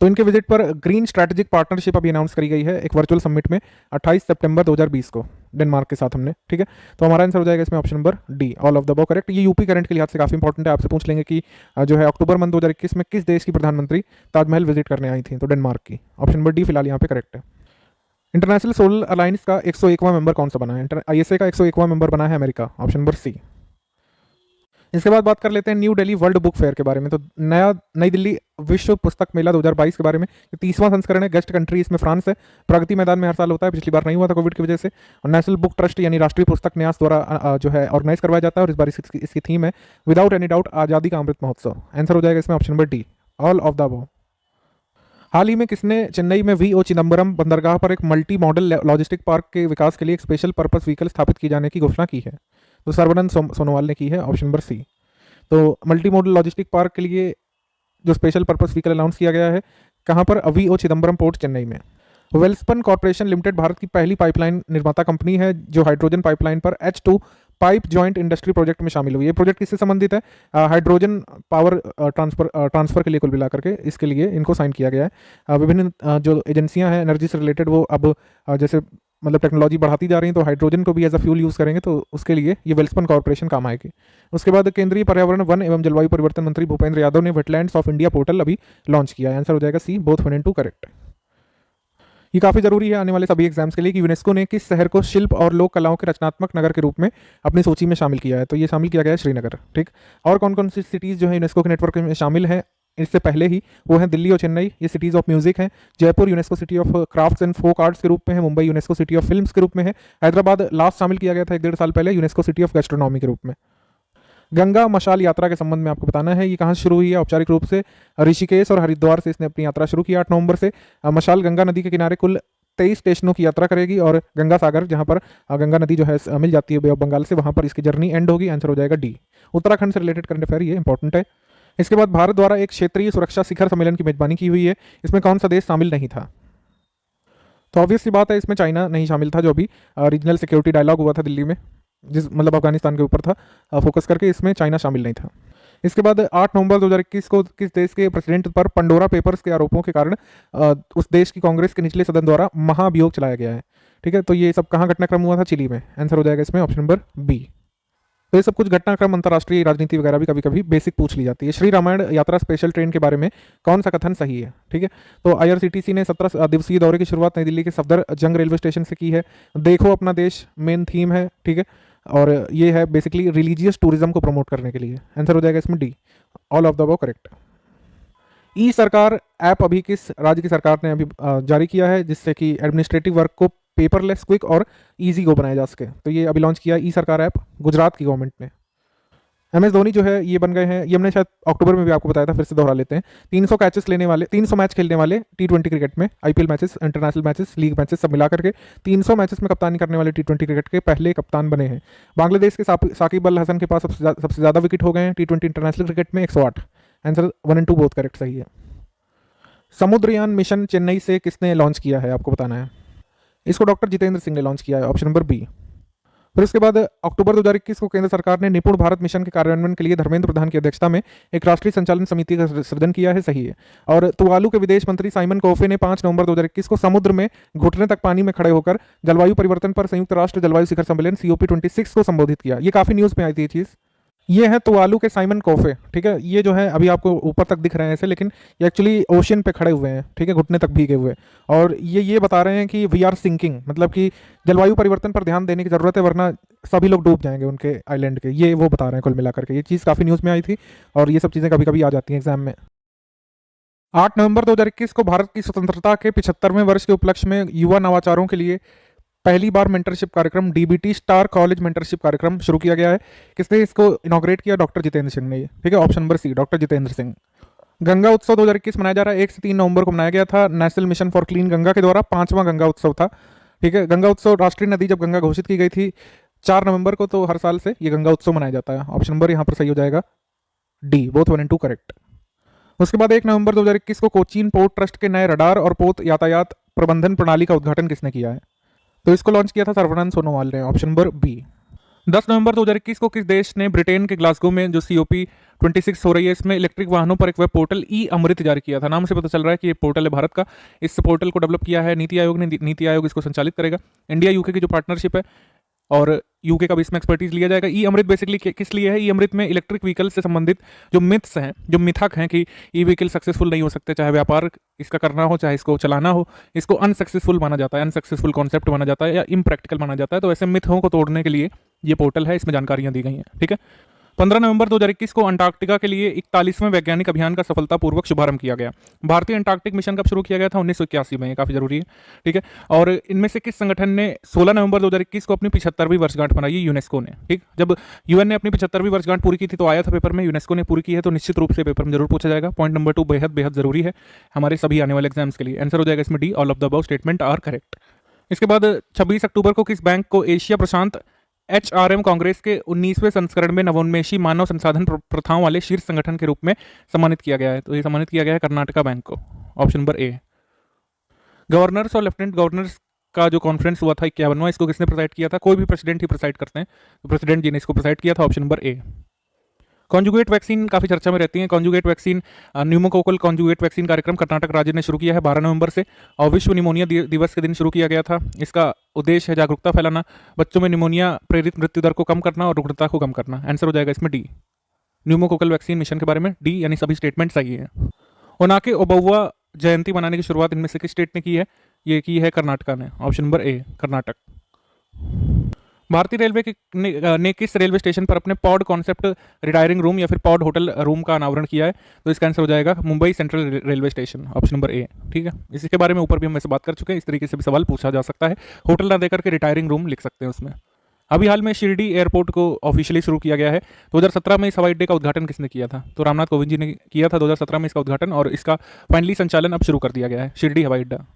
तो इनके विजिट पर ग्रीन स्ट्रैटेजिक पार्टनरशिप अभी अनाउंस करी गई है एक वर्चुअल समिट में 28 सितंबर 2020 को डेनमार्क के साथ हमने। ठीक है, तो हमारा आंसर हो जाएगा इसमें option number D, all of the above correct. ये यूपी करंट के लिहाज से काफी इंपॉर्टेंट है, आपसे पूछ लेंगे कि जो है अक्टूबर मंथ 2021 में किस देश की प्रधानमंत्री ताजमहल विजिट करने आई थी? तो डेनमार्क की। ऑप्शन नंबर डी फिलहाल यहाँ पे करेक्ट है। इंटरनेशनल सोलर अलायंस का 101वां मेंबर कौन सा बना है? ISA का 101वां मेंबर बना है अमेरिका। ऑप्शन नंबर सी। इसके बाद बात कर लेते हैं new Delhi world book fair के बारे में। तो नई दिल्ली विश्व पुस्तक मेला 2022 के बारे में, 30वां संस्करण है। गेस्ट कंट्री इसमें फ्रांस है। प्रगति मैदान में हर साल होता है, पिछली बार नहीं हुआ था कोविड की वजह से। और नेशनल बुक ट्रस्ट यानी राष्ट्रीय पुस्तक न्यास द्वारा जो है ऑर्गेनाइज करवाया जाता है, और इस बार इसकी थीम है विदाउट एनी डाउट आज़ादी का अमृत महोत्सव। आंसर हो जाएगा इसमें option number D, all of the above. हाल ही में किसने चेन्नई में VO चिदम्बरम बंदरगाह पर एक मल्टी मॉडल लॉजिस्टिक पार्क के विकास के लिए एक स्पेशल पर्पस व्हीकल स्थापित किए जाने की घोषणा की है? तो सर्बानंद सोनोवाल ने की है। Option number C. तो मल्टी मॉडल लॉजिस्टिक पार्क के लिए जो स्पेशल पर्पस व्हीकल अनाउंस किया गया है कहाँ पर? VO चिदम्बरम पोर्ट चेन्नई में। वेल्सपन कॉर्पोरेशन लिमिटेड भारत की पहली पाइपलाइन निर्माता कंपनी है जो हाइड्रोजन पाइपलाइन पर H2 pipe joint industry project में शामिल हुई है। प्रोजेक्ट किससे संबंधित है? हाइड्रोजन पावर ट्रांसफर के लिए कुल मिलाकर के इसके लिए इनको साइन किया गया है। विभिन्न जो एजेंसियां हैं एनर्जी से रिलेटेड वो अब जैसे मतलब टेक्नोलॉजी बढ़ाती जा रही है, तो हाइड्रोजन को भी एज अ फ्यूल यूज़ करेंगे, तो उसके लिए ये वेल्सपन कॉर्पोरेशन काम आएगी। उसके बाद केंद्रीय पर्यावरण वन एवं जलवायु परिवर्तन मंत्री भूपेंद्र यादव ने वेटलैंड्स ऑफ इंडिया पोर्टल अभी लॉन्च किया है। आंसर हो जाएगा सी, बोथ 1 और 2 करेक्ट। ये काफ़ी जरूरी है आने वाले सभी एग्जाम्स के लिए कि यूनेस्को ने किस शहर को शिल्प और लोक कलाओं के रचनात्मक नगर के रूप में अपनी सूची में शामिल किया है? तो ये शामिल किया गया है श्रीनगर। ठीक, और कौन कौन सी सिटीज़ जो है यूनेस्को के नेटवर्क में शामिल हैं इससे पहले ही, वो हैं दिल्ली और चेन्नई, ये सिटीज़ ऑफ म्यूजिक हैं। Jaipur UNESCO city of crafts and folk arts के रूप में है। Mumbai UNESCO city of films के रूप में है। हैदराबाद लास्ट शामिल किया गया था 1-1.5 साल पहले यूनेस्को सिटी ऑफ गैस्ट्रोनॉमी के रूप में। गंगा मशाल यात्रा के संबंध में आपको बताना है, ये कहाँ से शुरू हुई है। औपचारिक रूप से ऋषिकेश और हरिद्वार से इसने अपनी यात्रा शुरू की 8 नवंबर से। मशाल गंगा नदी के किनारे कुल 23 स्टेशनों की यात्रा करेगी और गंगा सागर, जहाँ पर गंगा नदी जो है मिल जाती है बे ऑफ बंगाल से, वहाँ पर इसकी जर्नी एंड होगी। आंसर हो जाएगा डी। उत्तराखंड से रिलेटेड करंट अफेयर, ये इंपॉर्टेंट है। इसके बाद भारत द्वारा एक क्षेत्रीय सुरक्षा शिखर सम्मेलन की मेजबानी की हुई है। इसमें कौन सा देश शामिल नहीं था? तो ऑब्वियस सी बात है, इसमें चाइना नहीं शामिल था, जो अभी रीजनल सिक्योरिटी डायलॉग हुआ था दिल्ली में, जिस मतलब अफगानिस्तान के ऊपर था फोकस करके, इसमें चाइना शामिल नहीं था। इसके बाद 8 नवंबर 2021 को किस देश के प्रेसिडेंट पर पंडोरा पेपर्स के आरोपों के कारण उस देश की कांग्रेस के निचले सदन द्वारा महाभियोग चलाया गया है? ठीक है, तो ये सब कहाँ घटनाक्रम हुआ था? चिली में। आंसर हो जाएगा इसमें ऑप्शन नंबर बी। तो ये सब कुछ घटनाक्रम अंतर्राष्ट्रीय राजनीति वगैरह भी कभी कभी बेसिक पूछ ली जाती है। श्री रामायण यात्रा स्पेशल ट्रेन के बारे में कौन सा कथन सही है? ठीक है, तो IRCTC ने 17 दिवसीय दौरे की शुरुआत नई दिल्ली के सफदर जंग रेलवे स्टेशन से की है। देखो अपना देश मेन थीम है, ठीक है, और ये है बेसिकली रिलीजियस टूरिज्म को प्रमोट करने के लिए। आंसर हो जाएगा इसमें D, all of the above correct. E सरकार ऐप अभी किस राज्य की सरकार ने अभी जारी किया है, जिससे कि एडमिनिस्ट्रेटिव वर्क को पेपरलेस, क्विक और इजी गो बनाया जा सके? तो ये अभी लॉन्च किया ई सरकार ऐप गुजरात की गवर्नमेंट ने। MS धोनी जो है ये बन गए हैं, ये हमने शायद अक्टूबर में भी आपको बताया था, फिर से दोहरा लेते हैं। 300 मैच खेलने वाले T20 क्रिकेट में, IPL matches, international matches, league matches सब मिला करके 300 मैचेस में कप्तानी करने वाले T20 क्रिकेट के पहले कप्तान बने हैं। बांग्लादेश के साकिब अल हसन के पास सबसे ज़्यादा विकेट हो गए हैं T20 इंटरनेशनल क्रिकेट में, 108। आंसर 1 और 2 बोथ करेक्ट सही है। समुद्रयान मिशन चेन्नई से किसने लॉन्च किया है, आपको बताना है। इसको डॉक्टर जितेंद्र सिंह ने लॉन्च किया है, ऑप्शन नंबर बी। फिर उसके बाद अक्टूबर 2021 को केंद्र सरकार ने निपुण भारत मिशन के कार्यान्वयन के लिए धर्मेंद्र प्रधान की अध्यक्षता में एक राष्ट्रीय संचालन समिति का सृजन किया है, सही है। और तुवालू के विदेश मंत्री साइमन कोफे ने 5 नवंबर 2021 को समुद्र में घुटने तक पानी में खड़े होकर जलवायु परिवर्तन पर संयुक्त राष्ट्र जलवायु शिखर सम्मेलन COP26 को संबोधित किया। ये काफी न्यूज में आई थी ये चीज। ये है तुवालू के साइमन कोफे, ठीक है, ये जो है अभी आपको ऊपर तक दिख रहे हैं ऐसे, लेकिन ये एक्चुअली ओशियन पे खड़े हुए हैं, ठीक है, घुटने तक भीगे हुए। और ये बता रहे हैं कि वी आर सिंकिंग, मतलब कि जलवायु परिवर्तन पर ध्यान देने की जरूरत है, वरना सभी लोग डूब जाएंगे उनके आइलैंड के। ये वो बता रहे हैं कुल मिलाकर के। ये चीज़ काफ़ी न्यूज़ में आई थी और ये सब चीज़ें कभी कभी आ जाती हैं एग्जाम में। 8 नवंबर 2021 को भारत की स्वतंत्रता के 75वें वर्ष के उपलक्ष्य में युवा नवाचारों के लिए पहली बार मेंटरशिप कार्यक्रम DBT स्टार कॉलेज मेंटरशिप कार्यक्रम शुरू किया गया है। किसने इसको इनॉग्रेट किया? डॉक्टर जितेंद्र सिंह ने, ठीक है, option number C, doctor Jitendra Singh. Ganga Utsav 2021 मनाया जा रहा है, 1 से 3 नवंबर को मनाया गया था national mission for clean Ganga के द्वारा। 5वां गंगा उत्सव था, ठीक है। गंगा उत्सव राष्ट्रीय नदी जब गंगा घोषित की गई थी 4 नवंबर को, तो हर साल से ये गंगा उत्सव मनाया जाता है। ऑप्शन नंबर यहाँ पर सही हो जाएगा डी, बोथ 1 और 2 करेक्ट। उसके बाद 1 नवंबर 2021 को कोचीन पोर्ट ट्रस्ट के नए रडार और पोत यातायात प्रबंधन प्रणाली का उद्घाटन किसने किया है? तो इसको लॉन्च किया था सर्वानंद सोनोवाल ने, ऑप्शन नंबर बी। 10 नवंबर 2021 को किस देश ने ब्रिटेन के ग्लासगो में जो COP26 हो रही है, इसमें इलेक्ट्रिक वाहनों पर एक वेब पोर्टल ई अमृत जारी किया था? नाम से पता चल रहा है कि ये पोर्टल है भारत का। इस पोर्टल को डेवलप किया है नीति आयोग ने। नीति आयोग इसको संचालित करेगा। इंडिया UK की जो पार्टनरशिप है और UK का भी इसमें एक्सपर्टीज लिया जाएगा। ई अमृत बेसिकली किस लिए है? ई अमृत में इलेक्ट्रिक व्हीकल से संबंधित जो मिथ्स हैं, जो मिथक हैं कि ई व्हीकल सक्सेसफुल नहीं हो सकते, चाहे व्यापार इसका करना हो, चाहे इसको चलाना हो, इसको अनसक्सेसफुल माना जाता है, अनसक्सेसफुल कॉन्सेप्ट माना जाता है या इम्प्रैक्टिकल माना जाता है। तो ऐसे मिथों को तोड़ने के लिए ये पोर्टल है, इसमें जानकारियां दी गई हैं, ठीक है। 15 नवंबर 2021 को अंटार्कटिका के लिए 41वें वैज्ञानिक अभियान का सफलतापूर्वक शुभारंभ किया गया। भारतीय अंटार्कटिक मिशन कब शुरू किया गया था? 1981 में। ये काफी जरूरी है, ठीक है। और इनमें से किस संगठन ने 16 नवंबर 2021 को अपनी 75वीं वर्षगांठ मनाई? यूनेस्को ने, ठीक। जब UN ने अपनी 75वीं वर्षगांठ पूरी की थी तो आया था पेपर में, यूनेस्को ने पूरी की है तो निश्चित रूप से पेपर में जरूर पूछा जाएगा। पॉइंट नंबर 2 बेहद बेहद जरूरी है हमारे सभी आने वाले एग्जाम्स के लिए। आंसर हो जाएगा इसमें D, all of the above statement are correct. इसके बाद 26 अक्टूबर को किस बैंक को एशिया प्रशांत HRM कांग्रेस के 19वें संस्करण में नवोन्मेषी मानव संसाधन प्रथाओं वाले शीर्ष संगठन के रूप में सम्मानित किया गया है? तो ये सम्मानित किया गया है कर्नाटका बैंक को, ऑप्शन नंबर ए। गवर्नर्स और लेफ्टिनेंट गवर्नर्स का जो कॉन्फ्रेंस हुआ था 51वां, इसको किसने प्रेसाइड किया था? कोई भी प्रेसिडेंट ही प्रेसाइड करते हैं, तो प्रेसिडेंट जी ने इसको प्रेसाइड किया था, option number A. Conjugate vaccine काफी चर्चा में रहती है। Conjugate vaccine, pneumococcal conjugate vaccine कार्यक्रम कर्नाटक राज्य ने शुरू किया है 12 नवंबर से और विश्व निमोनिया दिवस के दिन शुरू किया गया था। इसका उद्देश्य है जागरूकता फैलाना, बच्चों में निमोनिया प्रेरित मृत्यु दर को कम करना और रुग्णता को कम करना। आंसर हो जाएगा इसमें डी, न्यूमोकोकल वैक्सीन मिशन के बारे में डी, यानी सभी स्टेटमेंट सही है। ओनाके ओबव्वा जयंती मनाने की शुरुआत इनमें से किस स्टेट ने की है? ये की है कर्नाटका ने, ऑप्शन नंबर ए, कर्नाटक। भारतीय रेलवे ने किस रेलवे स्टेशन पर अपने पॉड कॉन्सेप्ट रिटायरिंग रूम या फिर पॉड होटल रूम का अनावरण किया है? तो इसका आंसर हो जाएगा Mumbai central railway station, option number A. ठीक है, इसके बारे में ऊपर भी हम वैसे बात कर चुके हैं, इस तरीके से भी सवाल पूछा जा सकता है। होटल ना देकर के रिटायरिंग रूम लिख सकते हैं उसमें। अभी हाल में शिरडी एयरपोर्ट को ऑफिशियली शुरू किया गया है। 2017 में इस हवाई अड्डे का उद्घाटन किसने किया था? तो रामनाथ कोविंद जी ने किया था 2017 में इसका उद्घाटन, और इसका फाइनली संचालन अब शुरू कर दिया गया है, शिरडी हवाई अड्डा।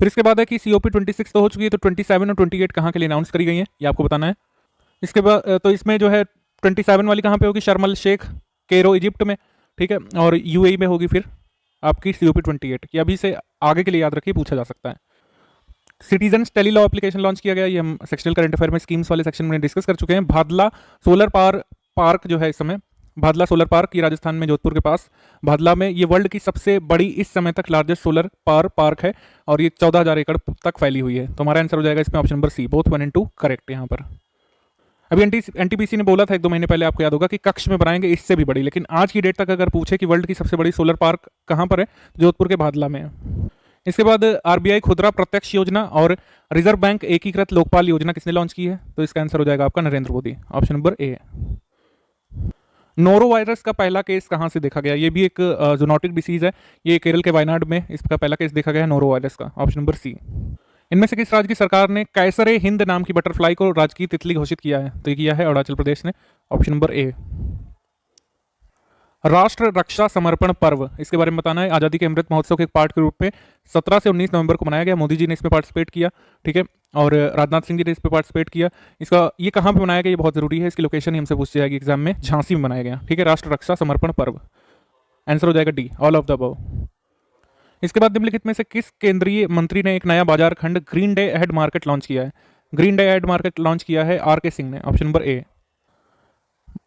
फिर इसके बाद है कि COP 26 तो हो चुकी है, तो 27 और 28 कहाँ के लिए अनाउंस करी गई है, ये आपको बताना है। इसके बाद तो इसमें जो है 27 वाली कहाँ पे होगी? शर्म अल शेख, कैरो, इजिप्ट में। ठीक है, और UAE में होगी फिर आपकी COP 28। ये अभी से आगे के लिए याद रखिए, पूछा जा सकता है। Citizen tele law application launch किया गया, ये हम सेक्शनल करंट अफेयर में स्कीम्स वाले सेक्शन में डिस्कस कर चुके हैं। भादला सोलर पार्क जो है इस समय, भादला सोलर पार्क, ये राजस्थान में जोधपुर के पास भादला में, ये वर्ल्ड की सबसे बड़ी इस समय तक लार्जेस्ट सोलर पावर पार्क है, और ये 14,000 एकड़ तक फैली हुई है। तो हमारा आंसर हो जाएगा इसमें ऑप्शन नंबर सी, बोथ 1 और 2 करेक्ट है यहाँ पर। अभी NTPC ने बोला था 1-2 महीने पहले, आपको याद होगा, कि कक्ष में बनाएंगे इससे भी बड़ी, लेकिन आज की डेट तक अगर पूछे कि वर्ल्ड की सबसे बड़ी सोलर पार्क कहाँ पर है, जोधपुर के भादला में है। इसके बाद RBI खुदरा प्रत्यक्ष योजना और रिजर्व बैंक एकीकृत लोकपाल योजना किसने लॉन्च की है? तो इसका आंसर हो जाएगा आपका Narendra Modi, option number A. Noro virus का पहला केस कहाँ से देखा गया? ये भी एक जूनोटिक डिसीज है, ये केरल के वायनाड में इसका पहला केस देखा गया है नोरो वायरस का, ऑप्शन नंबर सी। इनमें से किस राज्य की सरकार ने कैसरे हिंद नाम की बटरफ्लाई को राजकीय तितली घोषित किया है? तो ये किया है अरुणाचल प्रदेश ने, ऑप्शन नंबर ए। राष्ट्र रक्षा समर्पण पर्व, इसके बारे में बताना है। आज़ादी के अमृत महोत्सव के एक पार्ट के रूप में 17 से 19 नवंबर को मनाया गया। मोदी जी ने इसमें पार्टिसिपेट किया, ठीक है, और राजनाथ सिंह जी ने इस पर पार्टिसिपेट किया। इसका ये कहाँ पे मनाया गया, ये बहुत जरूरी है, इसकी लोकेशन ही हमसे पूछी जाएगी एग्जाम में। झांसी में मनाया गया, ठीक है, राष्ट्र रक्षा समर्पण पर्व। आंसर हो जाएगा D, all of the above. इसके बाद निम्नलिखित में से किस केंद्रीय मंत्री ने एक नया बाजार खंड green day ahead market launch किया है? Green day ahead market launch किया है RK सिंह ने, option number A.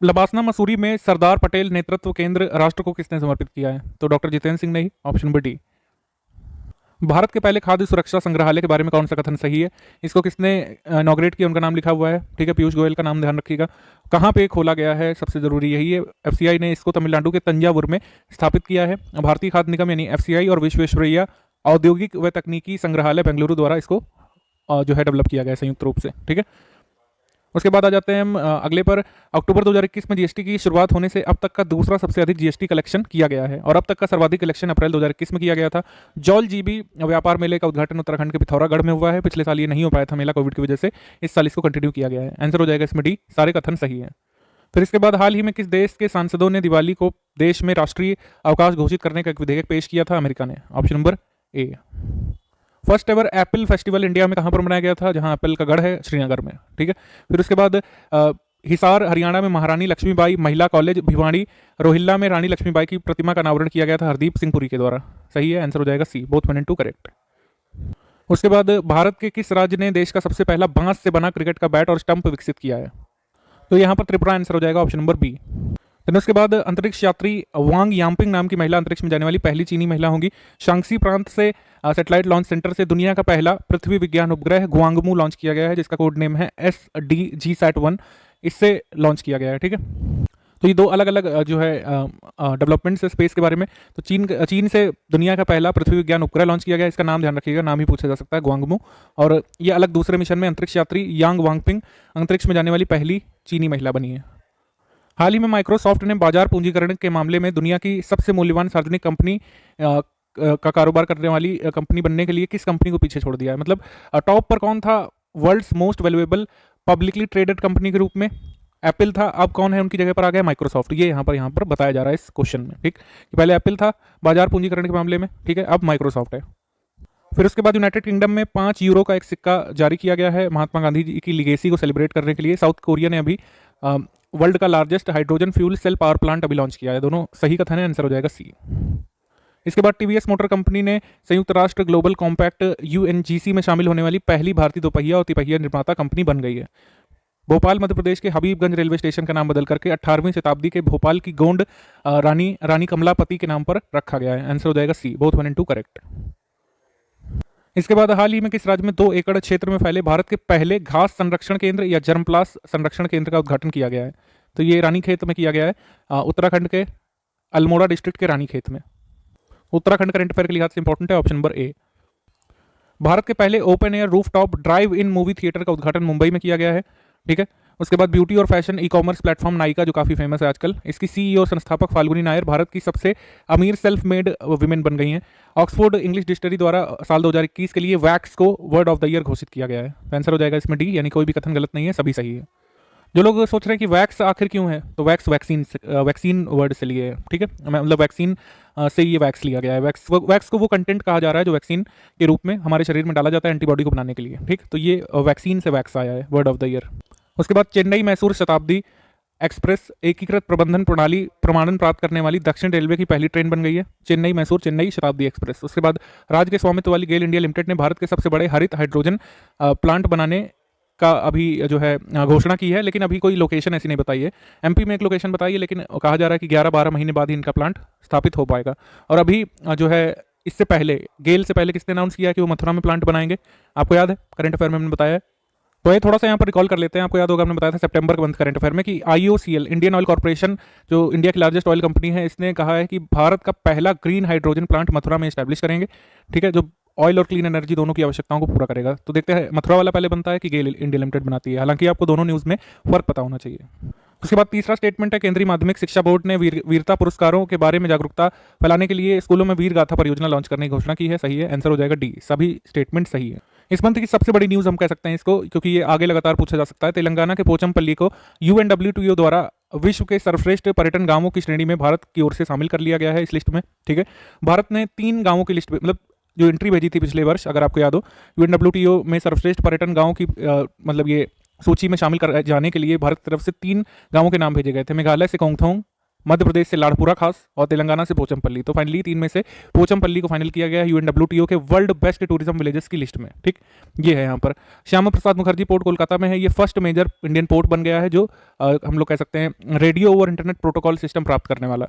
LBSNAA Mussoorie में सरदार पटेल नेतृत्व केंद्र राष्ट्र को किसने समर्पित किया है? तो डॉक्टर जितेंद्र सिंह ने ही, ऑप्शन नंबर डी। भारत के पहले खाद्य सुरक्षा संग्रहालय के बारे में कौन सा कथन सही है? इसको किसने इनॉग्रेट किया, उनका नाम लिखा हुआ है, ठीक है, पीयूष गोयल का नाम ध्यान रखिएगा। कहाँ पे खोला गया है, सबसे जरूरी यही है। FCI ने इसको तमिलनाडु के तंजावुर में स्थापित किया है। भारतीय खाद्य निगम यानी FCI और विश्वेश्वरैया औद्योगिक व तकनीकी संग्रहालय बेंगलुरु द्वारा इसको जो है डेवलप किया गया है संयुक्त रूप से, ठीक है। उसके बाद आ जाते हैं हम अगले पर। अक्टूबर 2021 में GST की शुरुआत होने से अब तक का दूसरा सबसे अधिक GST कलेक्शन किया गया है, और अब तक का सर्वाधिक कलेक्शन अप्रैल 2021 में किया गया था। जॉल GB व्यापार मेले का उद्घाटन उत्तराखंड के पिथौरागढ़ में हुआ है। पिछले साल ये नहीं हो पाया था मेला कोविड की वजह से, इस साल इसको कंटिन्यू किया गया है। आंसर हो जाएगा इसमें डी, सारे कथन सही है। फिर इसके बाद हाल ही में किस देश के सांसदों ने दिवाली को देश में राष्ट्रीय अवकाश घोषित करने का एक विधेयक पेश किया था? अमेरिका ने, option number A. First ever Apple festival India में कहाँ पर मनाया गया था? जहाँ एप्पल का गढ़ है, श्रीनगर में, ठीक है। फिर उसके बाद हिसार हरियाणा में महारानी लक्ष्मीबाई महिला कॉलेज, भिवाड़ी रोहिल्ला में रानी लक्ष्मीबाई की प्रतिमा का अनावरण किया गया था हरदीप सिंह पुरी के द्वारा, सही है। आंसर हो जाएगा सी, बोथ 1 और 2 करेक्ट। उसके बाद भारत के किस राज्य ने देश का सबसे पहला बांस से बना क्रिकेट का बैट और स्टंप विकसित किया है? तो यहाँ पर त्रिपुरा, आंसर हो जाएगा ऑप्शन नंबर बी। फिर उसके बाद अंतरिक्ष यात्री वांग याम्पिंग नाम की महिला अंतरिक्ष में जाने वाली पहली चीनी महिला होंगी। शांक्सी प्रांत से सैटेलाइट लॉन्च सेंटर से दुनिया का पहला पृथ्वी विज्ञान उपग्रह गुआंगमू लॉन्च किया गया है, जिसका कोड नेम है SDGsat-1, इससे लॉन्च किया गया है, ठीक है। तो ये दो अलग अलग जो है डेवलपमेंट्स है स्पेस के बारे में। तो चीन से दुनिया का पहला पृथ्वी विज्ञान उपग्रह लॉन्च किया गया, इसका नाम ध्यान रखिएगा, नाम ही पूछा जा सकता है, गुआंगमू। और ये अलग दूसरे मिशन में अंतरिक्ष यात्री यांग वांगपिंग अंतरिक्ष में जाने वाली पहली चीनी महिला बनी है। हाल ही में माइक्रोसॉफ्ट ने बाजार पूंजीकरण के मामले में दुनिया की सबसे मूल्यवान सार्वजनिक कंपनी का कारोबार करने वाली कंपनी बनने के लिए किस कंपनी को पीछे छोड़ दिया है? मतलब टॉप पर कौन था world's most valuable publicly traded company के रूप में? एप्पल था, अब कौन है उनकी जगह पर आ गया? माइक्रोसॉफ्ट। ये यहाँ पर बताया जा रहा है इस क्वेश्चन में, ठीक। पहले एप्पल था बाजार पूंजीकरण के मामले में, ठीक है, अब माइक्रोसॉफ्ट है। फिर उसके बाद यूनाइटेड किंगडम में 5 यूरो का एक सिक्का जारी किया गया है महात्मा गांधी जी की लीगेसी को सेलिब्रेट करने के लिए। साउथ कोरिया ने अभी वर्ल्ड का largest hydrogen fuel cell power plant अभी लॉन्च किया है। दोनों सही कथन है, आंसर हो जाएगा सी। इसके बाद TVS मोटर कंपनी ने संयुक्त राष्ट्र ग्लोबल कॉम्पैक्ट UNGC में शामिल होने वाली पहली भारतीय दोपहिया और तिपहिया निर्माता कंपनी बन गई है। भोपाल मध्य प्रदेश के हबीबगंज रेलवे स्टेशन का नाम बदल करके 18वीं शताब्दी के भोपाल की गोंड रानी कमलापति के नाम पर रखा गया है। आंसर हो जाएगा सी, बोथ 1 और 2 करेक्ट। इसके बाद हाल ही में किस राज्य में 2 एकड़ क्षेत्र में फैले भारत के पहले घास संरक्षण केंद्र या जर्मप्लास संरक्षण केंद्र का उद्घाटन किया गया है? तो ये रानीखेत में किया गया है, उत्तराखंड के अल्मोड़ा डिस्ट्रिक्ट के रानीखेत में। उत्तराखंड करंट अफेयर के लिहाज से इंपॉर्टेंट है, ऑप्शन नंबर ए। भारत के पहले ओपन एयर रूफटॉप ड्राइव इन मूवी थिएटर का उद्घाटन मुंबई में किया गया है। ठीक है। उसके बाद ब्यूटी और फैशन ई कॉमर्स प्लेटफॉर्म नायिका जो काफ़ी फेमस है आजकल, इसकी सीईओ संस्थापक फाल्गुनी नायर भारत की सबसे अमीर सेल्फ मेड विमेन बन गई हैं। ऑक्सफोर्ड इंग्लिश डिक्शनरी द्वारा साल 2021 के लिए वैक्स को वर्ड ऑफ द ईयर घोषित किया गया है। तो आंसर हो जाएगा इसमें डी, यानी कोई भी कथन गलत नहीं है, सभी सही है। जो लोग सोच रहे हैं कि वैक्स आखिर क्यों है, तो वैक्सीन वर्ड से लिए है, ठीक है, मतलब वैक्सीन से ये वैक्स लिया गया है। वैक्स को वो कंटेंट कहा जा रहा है जो वैक्सीन के रूप में हमारे शरीर में डाला जाता है एंटीबॉडी को बनाने के लिए, ठीक। तो ये वैक्सीन से वैक्स आया है, वर्ड ऑफ द ईयर। उसके बाद चेन्नई मैसूर शताब्दी एक्सप्रेस एकीकृत प्रबंधन प्रणाली प्रमाणन प्राप्त करने वाली दक्षिण रेलवे की पहली ट्रेन बन गई है, चेन्नई मैसूर चेन्नई शताब्दी एक्सप्रेस। उसके बाद राज्य के स्वामित्व वाली गेल इंडिया लिमिटेड ने भारत के सबसे बड़े हरित हाइड्रोजन प्लांट बनाने का अभी जो है घोषणा की है, लेकिन अभी कोई लोकेशन ऐसी नहीं बताई है। एमपी में एक लोकेशन बताई है, लेकिन कहा जा रहा है कि 11-12 महीने बाद ही इनका प्लांट स्थापित हो पाएगा। और अभी जो है इससे पहले गेल से पहले किसने अनाउंस किया कि वो मथुरा में प्लांट बनाएंगे, आपको याद है, करंट अफेयर में हमने बताया है। तो ये थोड़ा सा यहाँ पर रिकॉल कर लेते हैं। आपको याद होगा हमने बताया था सितंबर के मंथ करंट अफेयर में कि IOCL इंडियन ऑयल कॉर्पोरेशन जो इंडिया की लार्जेस्ट ऑयल कंपनी है, इसने कहा है कि भारत का पहला ग्रीन हाइड्रोजन प्लांट मथुरा में स्टैब्लिश करेंगे, ठीक है, जो ऑयल और क्लीन एनर्जी दोनों की आवश्यकताओं को पूरा करेगा। तो देखते हैं मथुरा वाला पहले बनता है कि गेल इंडिया लिमिटेड बनाती है। हालांकि आपको दोनों न्यूज़ में फर्क पता होना चाहिए। उसके बाद तीसरा स्टेटमेंट है, केंद्रीय माध्यमिक शिक्षा बोर्ड ने वीरता पुरस्कारों के बारे में जागरूकता फैलाने के लिए स्कूलों में वीर गाथा परियोजना लॉन्च करने की घोषणा की है। सही है, आंसर हो जाएगा डी, सभी स्टेटमेंट सही है। इस मंथ की सबसे बड़ी न्यूज़ हम कह सकते हैं इसको, क्योंकि ये आगे लगातार पूछा जा सकता है। तेलंगाना के पोचमपल्ली को UNWTO द्वारा विश्व के सर्वश्रेष्ठ पर्यटन गांवों की श्रेणी में भारत की ओर से शामिल कर लिया गया है इस लिस्ट में, ठीक है। भारत ने 3 गांवों की लिस्ट में, मतलब जो एंट्री भेजी थी पिछले वर्ष, अगर आपको याद हो, UNWTO में सर्वश्रेष्ठ पर्यटन गांवों की मतलब ये सूची में शामिल कर जाने के लिए भारत की तरफ से 3 गांवों के नाम भेजे गए थे। मेघालय से कोंगथोंग, मध्य प्रदेश से लाड़पुरा खास और तेलंगाना से पोचमपल्ली। तो फाइनली 3 में से पोचमपल्ली को फाइनल किया गया है UNWTO के वर्ल्ड बेस्ट टूरिज्म विलेजेस की लिस्ट में, ठीक। ये है यहाँ पर श्यामा प्रसाद मुखर्जी पोर्ट कोलकाता में है। ये फर्स्ट मेजर इंडियन पोर्ट बन गया है जो हम लोग कह सकते हैं radio over internet protocol system प्राप्त करने वाला।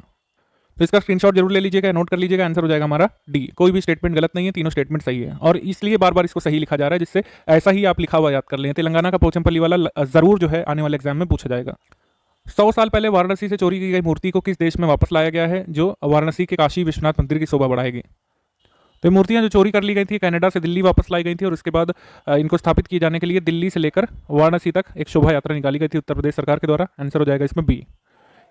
तो इसका स्क्रीनशॉट जरूर ले लीजिएगा, नोट कर लीजिएगा, आंसर हो जाएगा हमारा डी। कोई भी स्टेटमेंट गलत नहीं है, तीनों स्टेटमेंट सही है, और इसलिए बार बार इसको सही लिखा जा रहा है, जिससे ऐसा ही आप लिखा हुआ याद कर लें। तेलंगाना का पोचमपल्ली वाला जरूर जो है आने वाले एग्जाम में पूछा जाएगा। 100 साल पहले वाराणसी से चोरी की गई मूर्ति को किस देश में वापस लाया गया है, जो वाराणसी के काशी विश्वनाथ मंदिर की शोभा बढ़ाएगी। तो ये मूर्तियां जो चोरी कर ली गई थी कनाडा से दिल्ली वापस लाई गई थी, और उसके बाद इनको स्थापित किए जाने के लिए दिल्ली से लेकर वाराणसी तक एक शोभा यात्रा निकाली गई थी उत्तर प्रदेश सरकार के द्वारा। आंसर हो जाएगा इसमें बी।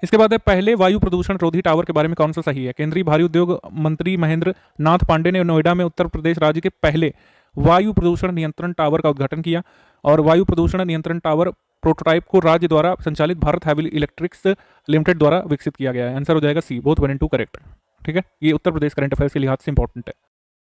इसके बाद है, पहले वायु प्रदूषण रोधी टावर के बारे में कौन सा सही है। केंद्रीय भारी उद्योग मंत्री महेंद्र नाथ पांडे ने नोएडा में उत्तर प्रदेश राज्य के पहले वायु प्रदूषण नियंत्रण टावर का उद्घाटन किया, और वायु प्रदूषण नियंत्रण टावर प्रोटोटाइप को राज्य द्वारा संचालित भारत हैवी इलेक्ट्रिक्स लिमिटेड द्वारा विकसित किया गया है। आंसर हो जाएगा सी, बोथ 1 and 2 करेक्ट, ठीक है। ये उत्तर प्रदेश करंट अफेयर्स के लिहाज से इंपॉर्टेंट है।